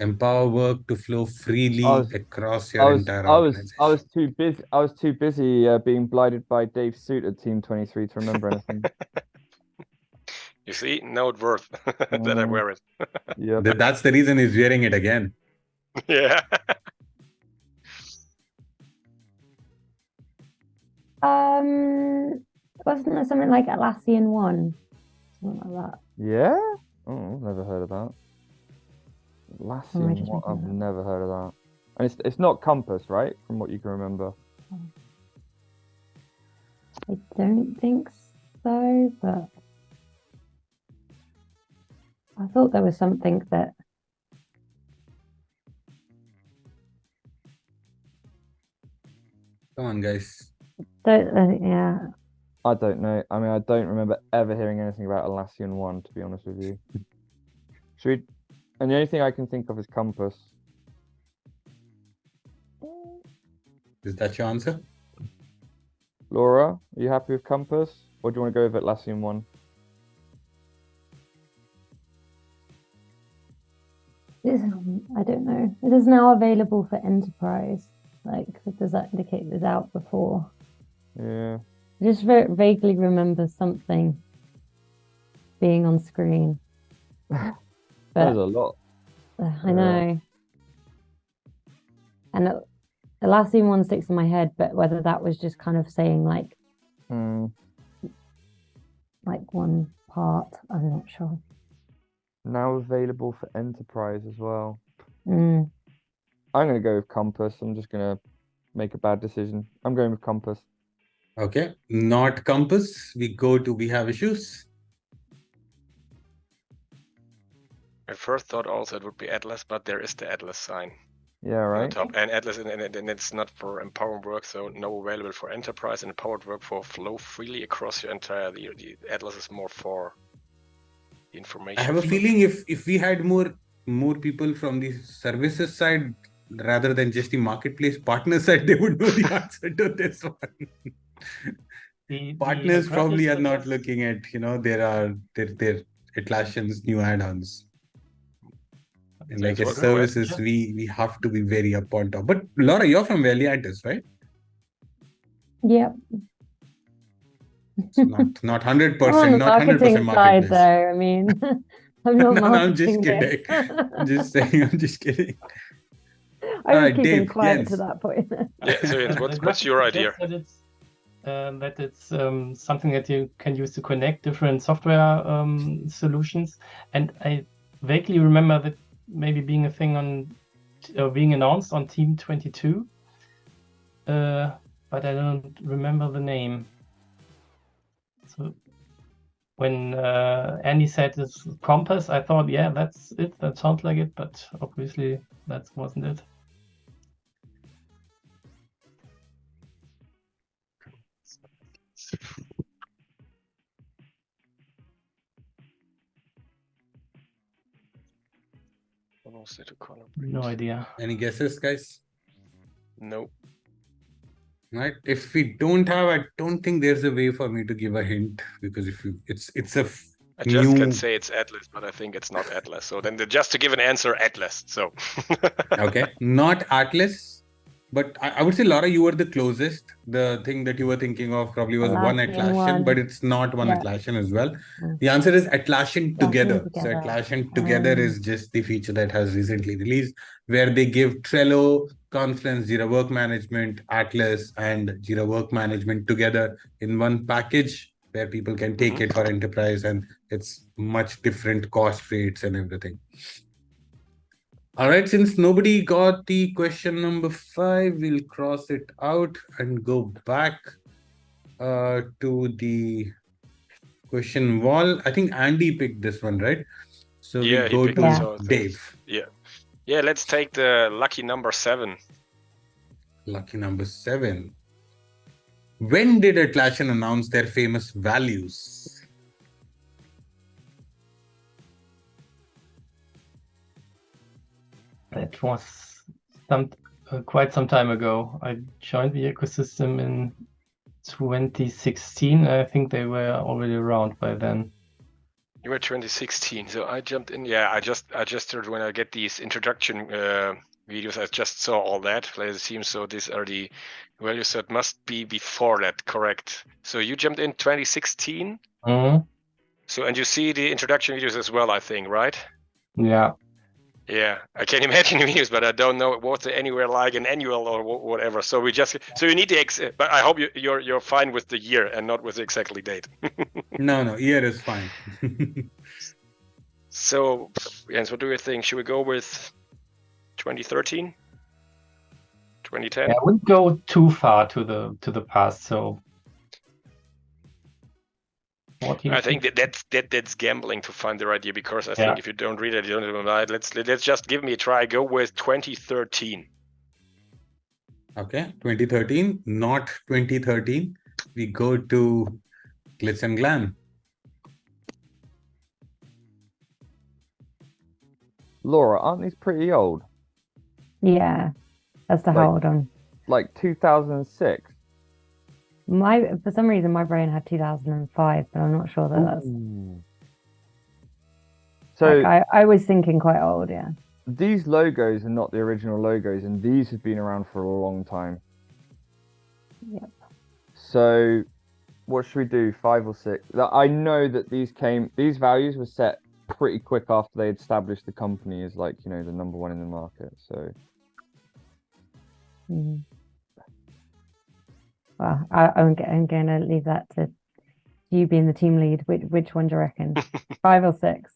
Empower work to flow freely across your entire I was organization. too busy being blinded by Dave's suit at Team 23 to remember anything. You see, now it worth that I wear it. Yeah. That's the reason he's wearing it again. Yeah. Wasn't there something like Atlassian 1? Something like that. Yeah? Oh, I've never heard of that. Am I Atlassian, just what? making I've that up? never heard of that. And it's not Compass, right? From what you can remember. I don't think so, but I thought there was something that Come on, guys. yeah. I don't know. I mean, I don't remember ever hearing anything about Atlassian 1, to be honest with you. Should we... And the only thing I can think of is Compass. Is that your answer? Laura, are you happy with Compass? Or do you want to go with Atlassian 1? I don't know. It is now available for enterprise. Like, does that indicate it was out before? Yeah. I just vaguely remember something being on screen. There's But a lot. I know. And the Atlassian 1 sticks in my head, but whether that was just kind of saying like one part, I'm not sure. Now available for enterprise as well. Mm. I'm going to go with Compass. I'm just going to make a bad decision. I'm going with Compass. Okay. Not Compass. We have issues. I first thought also it would be Atlas, but there is the Atlas sign Yeah, on the right? top. And Atlas, and it's not for empowered work, so no available for enterprise, and empowered work for flow freely across your entire. The Atlas is more for information. I have a flow. feeling if we had more people from the services side rather than just the marketplace partner side, they would know the answer to this one. Partners probably are not looking at, their Atlassian's new add-ons. And like as services, we have to be very up on top. But Laura, you're from Valiantis, right? Yep. It's not 100%, I'm on the not 100% marketing side, marketplace. though. I mean, I'm not No, I'm just marketing kidding. this. I'm just saying, I'm just kidding. I was Alright, keeping Dave, quiet Jens. to that point. Yeah, so Jens, what's your idea? That it's something that you can use to connect different software solutions. And I vaguely remember that maybe being a thing on being announced on Team 22, but I don't remember the name. So when Annie said this Compass, I thought, yeah, that's it. That sounds like it, but obviously that wasn't it. No idea. Any guesses, guys? No. Right. If we don't have, I don't think there's a way for me to give a hint, because if you, it's a I just can say it's Atlas, but I think it's not Atlas. So then just to give an answer, Atlas. So okay, not Atlas, But I would say, Laura, you were the closest. The thing that you were thinking of probably was one Atlassian Atlassian, but one. it's not one Yeah. Atlassian as well. Mm. The answer is Atlassian Together. So Together. Atlassian Together is just the feature that has recently released, where they give Trello, Confluence, Jira Work Management, Atlas, and Jira Work Management together in one package where people can take it for enterprise, and it's much different cost rates and everything. All right, since nobody got the question number 5, we'll cross it out and go back to the question wall. I think Andy picked this one, right? So Yeah, we he go picked to it, so Dave. Yeah, let's take the lucky number 7. Lucky number 7. When did Atlassian announce their famous values? It was quite some time ago. I joined the ecosystem in 2016. I think they were already around by then. You were 2016, so I jumped in. Yeah, I just heard when I get these introduction videos, I just saw all that. It seems so. These are the values, so it must be before that, correct? So you jumped in 2016. Mm-hmm. So and you see the introduction videos as well, I think, right? Yeah. Yeah, I can imagine the videos, but I don't know what's anywhere like an annual or whatever. So we just you need the but I hope you're fine with the year and not with the exactly date. No, year is fine. So, Jens, what do you think? Should we go with 2013, 2010? Yeah, I wouldn't go too far to the past. So, I think that's gambling to find the right year, because I think if you don't read it, you don't even know. Let's just give me a try. Go with 2013. Okay, 2013, not 2013. We go to Glitz and Glam. Laura, aren't these pretty old? Yeah. As to how old I'm. Like 2006. For some reason my brain had 2005, but I'm not sure that that's. So I was thinking quite old, yeah. These logos are not the original logos, and these have been around for a long time. Yep. So what should we do? 5 or 6? I know that these values were set pretty quick after they had established the company as, like, you know, the number one in the market. So Well, I'm going to leave that to you being the team lead. Which one do you reckon? 5 or 6?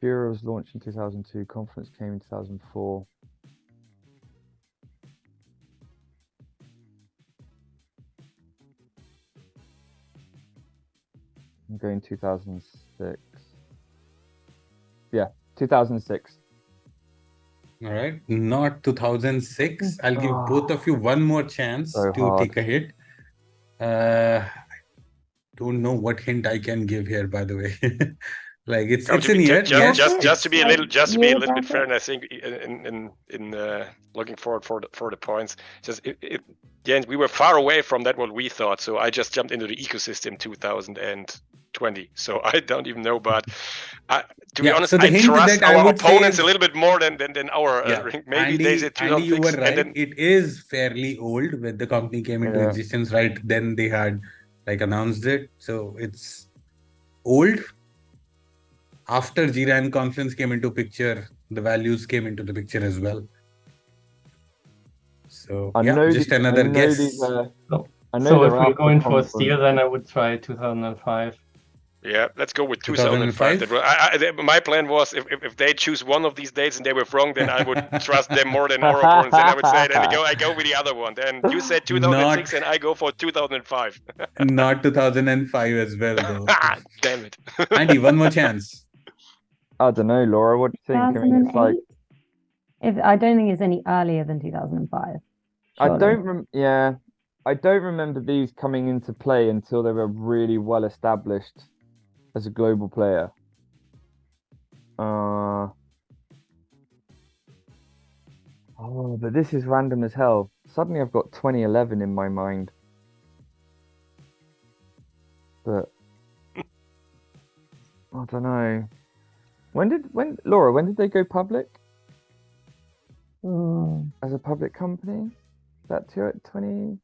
Jira was launched in 2002. Confluence came in 2004. I'm going 2006. Yeah, 2006. All right, not 2006. I'll give both of you one more chance to take a hit. Don't know what hint I can give here, by the way. Like it's in year. Just to be a little bit fair, and I think in looking forward for the points, just Jens, we were far away from that what we thought. So I just jumped into the ecosystem 2020. So I don't even know, but to be honest, I trust our opponents a little bit more than our. Maybe Andy, they said 2006. You were right. It is fairly old when the company came into existence. Right then they had announced it, so it's old. After Jira and Confluence came into picture, the values came into the picture as well. So just another guess. So if we're going for steal, then I would try 2005. Yeah, let's go with 2005. My plan was if they choose one of these dates and they were wrong, then I would trust them more than our opponents. Then I would say, I go with the other one. Then you said 2006 and I go for 2005. Not 2005 as well, though. Damn it. Andy, one more chance. I don't know, Laura. What do you think? 2008? I mean, I don't think it's any earlier than 2005. Surely. I don't remember these coming into play until they were really well established as a global player. But this is random as hell. Suddenly I've got 2011 in my mind. But I don't know. Laura, when did they go public Oh, as a public company? Is that 20?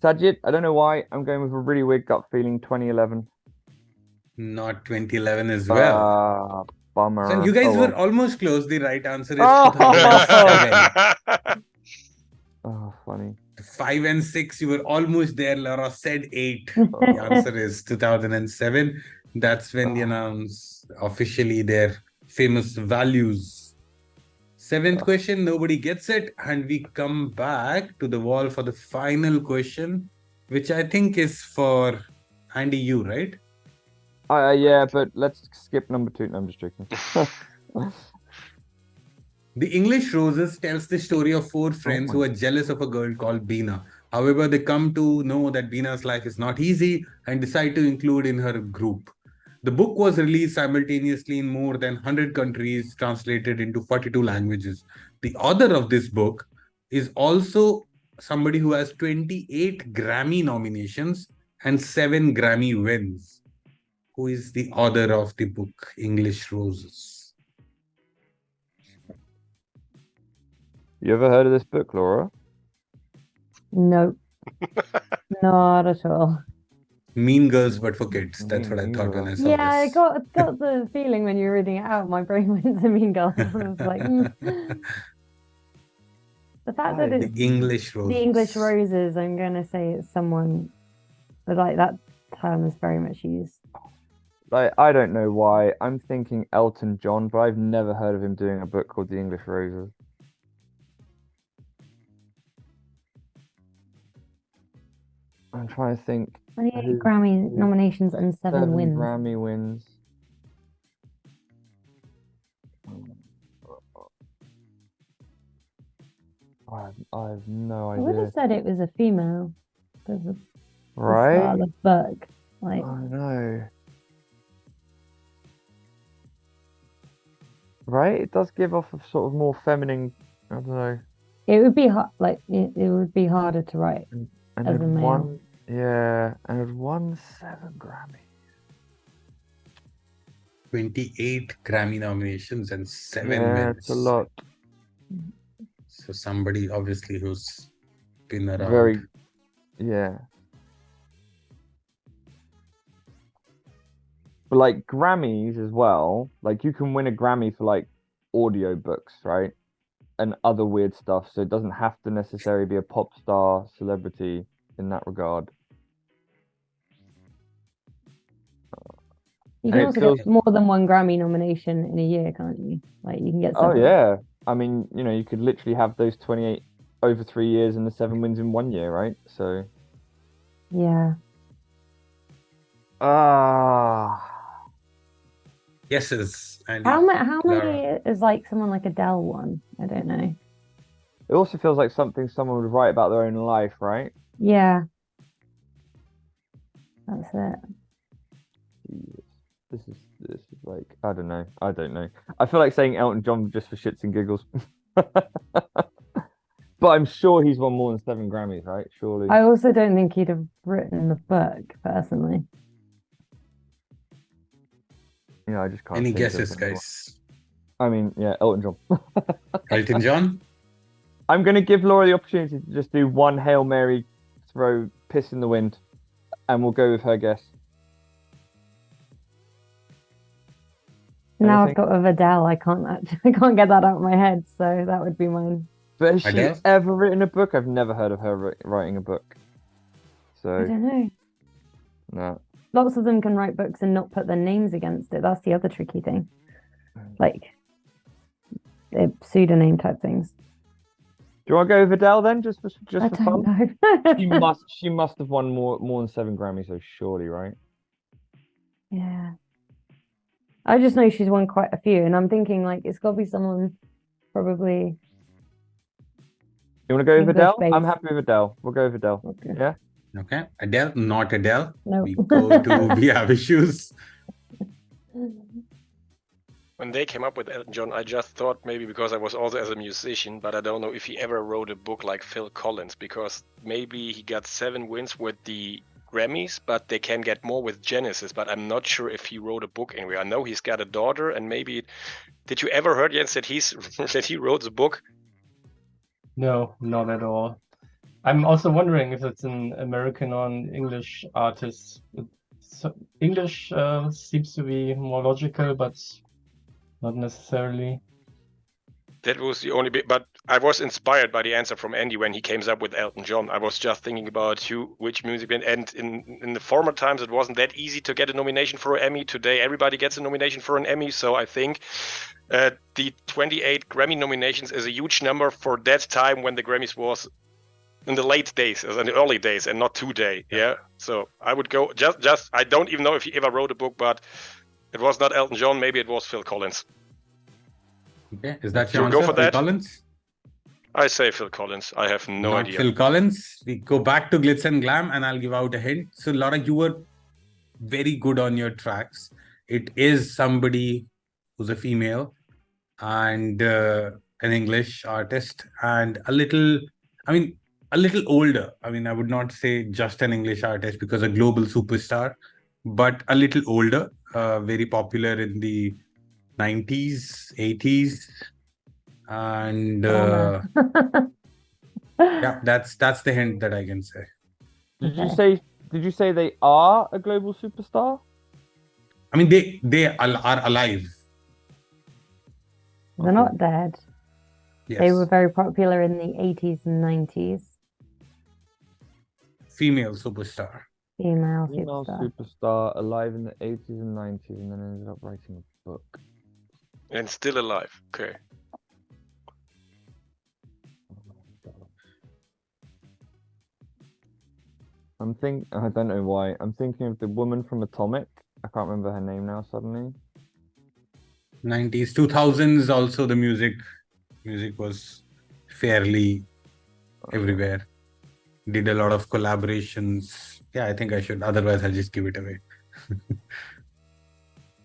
Sajid, I don't know why. I'm going with a really weird gut feeling, 2011. Not 2011 as well. Bummer. So you guys Oh, were well. almost close. The right answer is Oh! 2007. Oh, funny. 5 and 6, you were almost there. Laura said 8. The answer is 2007. That's when they announced officially their famous values. 7th question, nobody gets it. And we come back to the wall for the final question, which I think is for Andy, you, right? Yeah, but let's skip number 2. No, I'm just joking. The English Roses tells the story of 4 friends who are jealous of a girl called Beena. However, they come to know that Beena's life is not easy and decide to include in her group. The book was released simultaneously in more than 100 countries, translated into 42 languages. The author of this book is also somebody who has 28 Grammy nominations and 7 Grammy wins. Who is the author of the book English Roses? You ever heard of this book, Laura? no, not at all. Mean Girls, but for kids. That's what I Mean thought when I saw Yeah, I this. got the feeling when you were reading it out, my brain went to Mean Girls. And I was like, The fact that it's The English Roses. the English Roses, I'm going to say it's someone, but like that term is very much used. Like, I don't know why. I'm thinking Elton John, but I've never heard of him doing a book called The English Roses. I'm trying to think. 28 Who- Grammy nominations and 7 wins. Grammy wins. I have no I would idea. have said it was a female. There's a Right? style of book. Like, I know. Right? It does give off a sort of more feminine. I don't know. it would be hard. Like, it would be harder to write. And As it a male. won. Yeah, and it won 7 Grammys. 28 Grammy nominations and 7 Yeah, wins. it's a lot. So somebody obviously who's been around. Very. Yeah. But like Grammys as well, like you can win a Grammy for like audio books, right? And other weird stuff. So it doesn't have to necessarily be a pop star celebrity in that regard. You And can it also feels- get more than 1 Grammy nomination in a year, can't you? Like, you can get Oh several. yeah. I mean, you know, you could literally have those 28 over 3 years and the 7 wins in 1 year, right? So Yeah. Yeses. And How many Lara. is like someone like Adele won? I don't know. it also feels like something someone would write about their own life, right? Yeah. That's it. Jesus. This is like, I don't know. I feel like saying Elton John just for shits and giggles. But I'm sure he's won more than 7 Grammys, right? Surely. I also don't think he'd have written the book, personally. Yeah, I just can't. Any think of guesses, anyone. guys? I mean, yeah, Elton John. Elton John? I'm going to give Laura the opportunity to just do one Hail Mary throw, piss in the wind, and we'll go with her guess. Now Anything? I've got with Adele. I can't get that out of my head, so that would be mine. But has she Adele? ever written a book? I've never heard of her writing a book. I So, don't know. no. Lots of them can write books and not put their names against it. That's the other tricky thing. Like, pseudonym type things. Do you want to go with Adele then, just for I fun? don't know. She must have won more than 7 Grammys, so surely, right? Yeah. I just know she's won quite a few, and I'm thinking like it's got to be someone probably. You want to go with Adele? I'm English-based. happy with Adele. We'll go with Adele. Okay. Yeah. Okay. Adele, not Adele. No. We go to We Have Issues. When they came up with Elton John, I just thought maybe because I was also as a musician, but I don't know if he ever wrote a book like Phil Collins, because maybe he got 7 wins with the Grammys, but they can get more with Genesis. But I'm not sure if he wrote a book anyway. I know he's got a daughter, and maybe. Did you ever heard, Jens, that that he wrote the book? No, not at all. I'm also wondering if it's an American or an English artist. English seems to be more logical, but not necessarily. That was the only bit, but I was inspired by the answer from Andy when he came up with Elton John. I was just thinking about which music band, and in the former times it wasn't that easy to get a nomination for an Emmy. Today everybody gets a nomination for an Emmy, so I think the 28 Grammy nominations is a huge number for that time when the Grammys was in the late days, in the early days, and not today. Yeah, so I would go just. I don't even know if he ever wrote a book, but it was not Elton John. Maybe it was Phil Collins. Okay, is that You'll your go answer, for Phil that? Collins? I say Phil Collins. I have no Not idea. Phil Collins. We go back to Glitz and Glam, and I'll give out a hint. So, Laura, you were very good on your tracks. It is somebody who's a female and an English artist, and a little older. I mean, I would not say just an English artist because a global superstar, but a little older, very popular in the 90s, 80s. And yeah, that's the hint that I can say. Okay. Did you say they are a global superstar? I mean, they are alive. They're not dead. Yes. They were very popular in the 80s and 90s. Female superstar. Female Female superstar. superstar alive in the 80s and 90s, and then ended up writing a book. And still alive. Okay. I don't know why. I'm thinking of the woman from Atomic. I can't remember her name now suddenly. 90s, 2000s also the music was fairly everywhere. Did a lot of collaborations. Yeah, I think I should. Otherwise, I'll just give it away.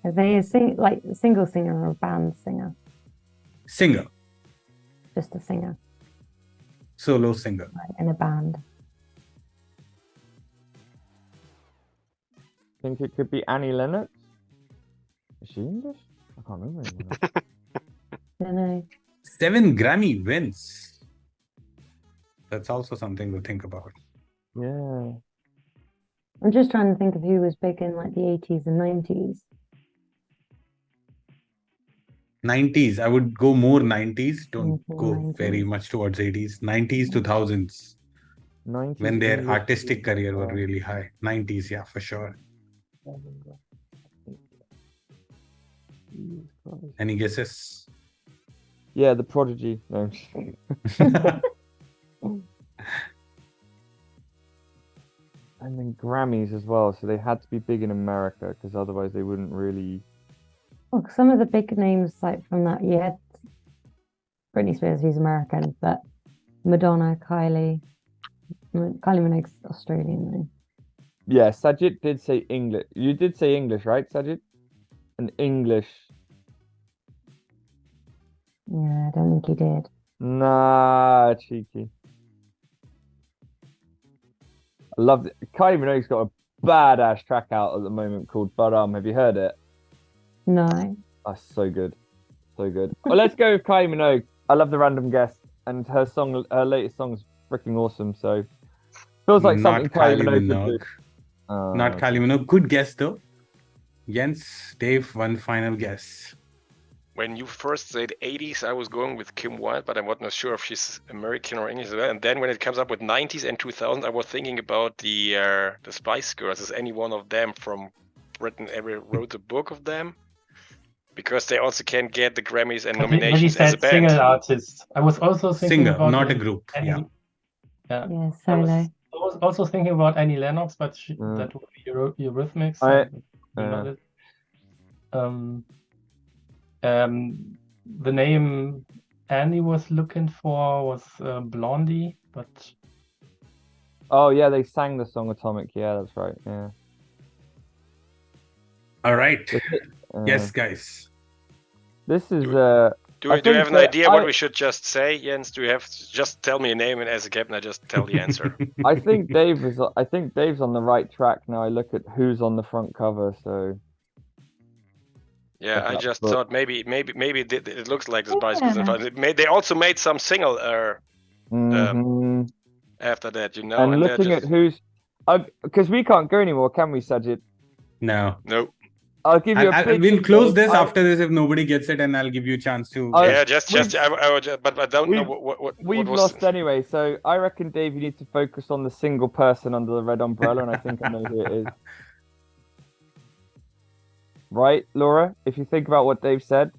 Are they a single singer or a band singer? Singer. Just a singer, Solo singer. right, in a band. Think it could be Annie Lennox? Is she English? I can't remember anymore. I don't know. 7 Grammy wins. That's also something to think about. Yeah. I'm just trying to think of who was big in like the 80s and 90s. 90s. I would go more 90s. Don't More go 90s. very much towards 80s. 90s, 2000s. 90s When their English artistic career were superstar. really high. 90s, yeah, for sure. Any guesses? Yeah, the Prodigy. No. And then Grammys as well, so they had to be big in America because otherwise they wouldn't really. Well, some of the big names like from that year, Britney Spears, who's American, but Madonna, Kylie Minogue's Australian though. Yeah, Sajid did say English. You did say English, right, Sajid? An English. Yeah, I don't think he did. Nah, cheeky. I love it. Kylie Minogue's got a badass track out at the moment called But Have you heard it? No. That's so good. So good. Well, let's go with Kylie Minogue. I love the random guest, and her latest song is freaking awesome. So feels like something Kylie Minogue would do. Not Kylie Minogue. Good guess though. Jens, Dave, one final guess. When you first said 80s, I was going with Kim Wilde, but I was not sure if she's American or English as well. And then when it comes up with 90s and 2000s, I was thinking about the Spice Girls. Is any one of them from Britain ever wrote a book of them? Because they also can get the Grammys and But he nominations as a said band. single artist. I was also thinking Singer, about not a group. Yeah. Yeah. Yeah, I was, solo. I was also thinking about Annie Lennox, but that would be Eurythmics. so not it. The name Annie was looking for was Blondie, but Oh yeah, they sang the song Atomic. Yeah, that's right. Yeah. All right. Uh, Yes, guys. This is Do I you have think an that idea what we should just say, Jens? Do you have just tell me a name and as a captain I just tell the answer? I think Dave's on the right track now. I look at who's on the front cover, so Yeah, Of I that just book. thought maybe it looks like the Spice Girls. Yeah. They also made some single mhm. after that, you know. And they're looking at just- who's, because we can't go anymore, can we, Sajid? No. no, I'll give you a big. We'll hint, close Dave. this after this if nobody gets it, and I'll give you a chance to. I- yeah, just we've- I would, but I don't know we've- what We've was. lost anyway, so I reckon, Dave, you need to focus on the single person under the red umbrella, and I think I know who it is. Right, Laura? If you think about what Dave said,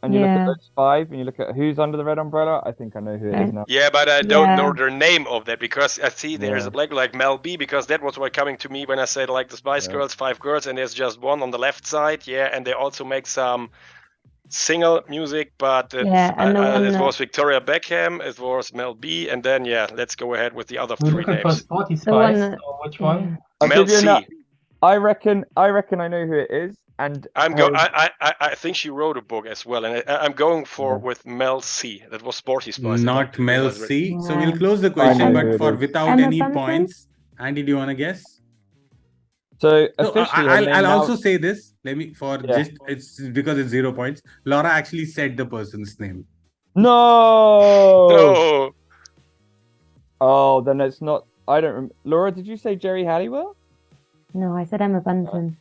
and you look at Yeah. those 5, and you look at who's under the red umbrella, I think I know who it is now. Yeah, but I don't Yeah. know the name of that because I see there's Yeah. a black like Mel B because that was what coming to me when I said like the Spice Yeah. Girls, 5 girls, and there's just one on the left side. Yeah, and they also make some single music, but Yeah, and the one it that- was Victoria Beckham, it was Mel B, and then yeah, let's go ahead with the other We're 3 looking for names. Sporty The one Spice. that- Or which one? I'll Mel give you C. enough. I reckon I know who it is, and I'm go. I think she wrote a book as well, and I'm going for with Mel C. That was Sporty Spice. I Not don't Mel realize it. C. So Yeah. we'll close the know question, who but it for is. without Emma any Thompson? points. Andy, do you want to guess? So No, officially, her I'll name now- also say this. Let me Yeah. just it's because it's 0 points. Laura actually said the person's name. No. No, Oh, then it's not. I don't. Laura, did you say Jerry Halliwell? No, I said Emma Bunton.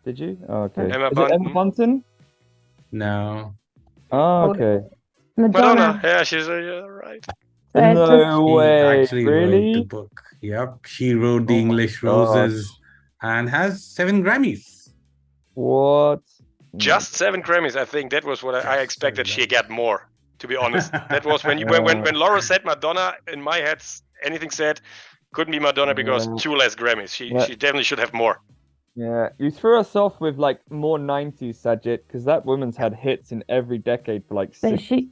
Did you? Oh, okay. Emma Is it Emma Bunton? No. Oh, okay. Madonna. Yeah, she's right. So it's No just- She way. actually wrote the Really? book. Yep. She wrote The Oh my English gosh. Roses and has 7 Grammys. What? Just 7 Grammys. I think that was what I Just expected. 7 She get more. To be honest, that was when when Laura said Madonna. In my head, anything said couldn't be Madonna because Yeah. 2 less Grammys. She Yeah. she definitely should have more. Yeah, you threw us off with like more 90s, Sajid, because that woman's had hits in every decade for like But 50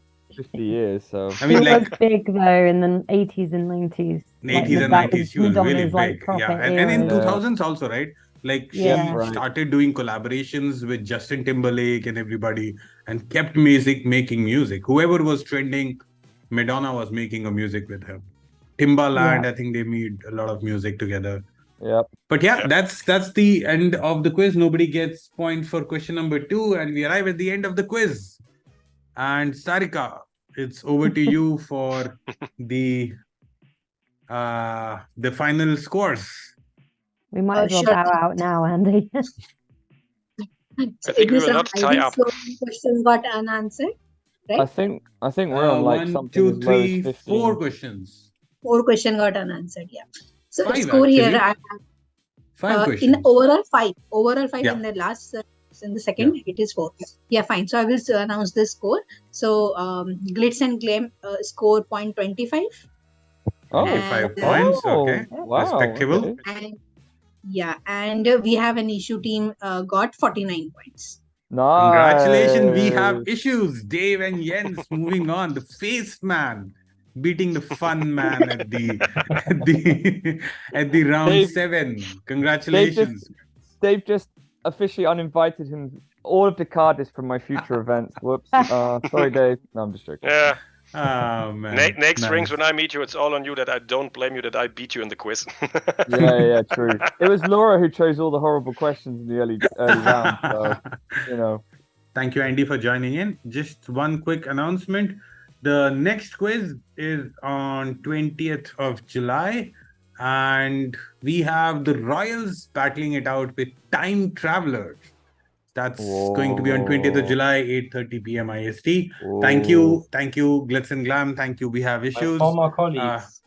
years. So I mean, she like was big though in the 80s and 90s. in 80s and 90s, she was really big. proper Yeah. And in era. 2000s also, right? Like she Yeah. Right. started doing collaborations with Justin Timberlake and everybody and kept making music. Whoever was trending, Madonna was making a music with her. Timbaland, I think they made a lot of music together. yep. But yeah, Yeah. that's the end of the quiz. Nobody gets point for question number 2, and we arrive at the end of the quiz. And Sarika, it's over to you for the final scores. We might as well Sure. bow out now, Andy. So think it we is will a not tie hiding up. flow questions got unanswered. I think we're on like 1, something 2, as low as 3, 15. 4 questions. 4 questions got unanswered. Yeah. So the 5 score here, actually. I have 5 questions. in overall 5. Overall 5 Yeah. in the last. In the second, it is 4. Yeah, fine. So I will announce the score. So Glitz and Glam score 0.25. Oh, 25 And, points. oh, Okay. wow, Respectable. okay. And yeah, and we have an issue team got 49 points. Nice. Congratulations, we have issues. Dave and Jens moving on. The face man beating the fun man at the round Dave- 7. Congratulations. Dave just officially uninvited him all of the Cardiff from my future events. Whoops. Sorry, Dave. No, I'm just joking. Yeah. Oh man. Next Nice. rings when I meet you, it's all on you that I don't blame you that I beat you in the quiz. Yeah, true. It was Laura who chose all the horrible questions in the early round. So, you know. Thank you, Andy, for joining in. Just one quick announcement. The next quiz is on 20th of July. And we have the Royals battling it out with Time Travelers. That's going to be on 20th of Whoa. July, 8:30 p.m. IST. Thank you, Glitz and Glam. Thank you. We have My issues. former colleagues.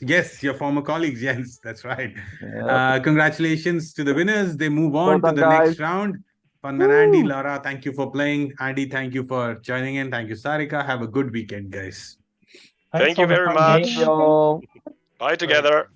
Yes, your former colleagues. Yes, that's right. Yeah. Congratulations to the winners. They move on Well to done, the guys. next round. Funman, Andy, Laura, thank you for playing. Andy, thank you for joining in. Thank you, Sarika. Have a good weekend, guys. Thanks Thank you for the very fun much. game. Y'all. Bye together.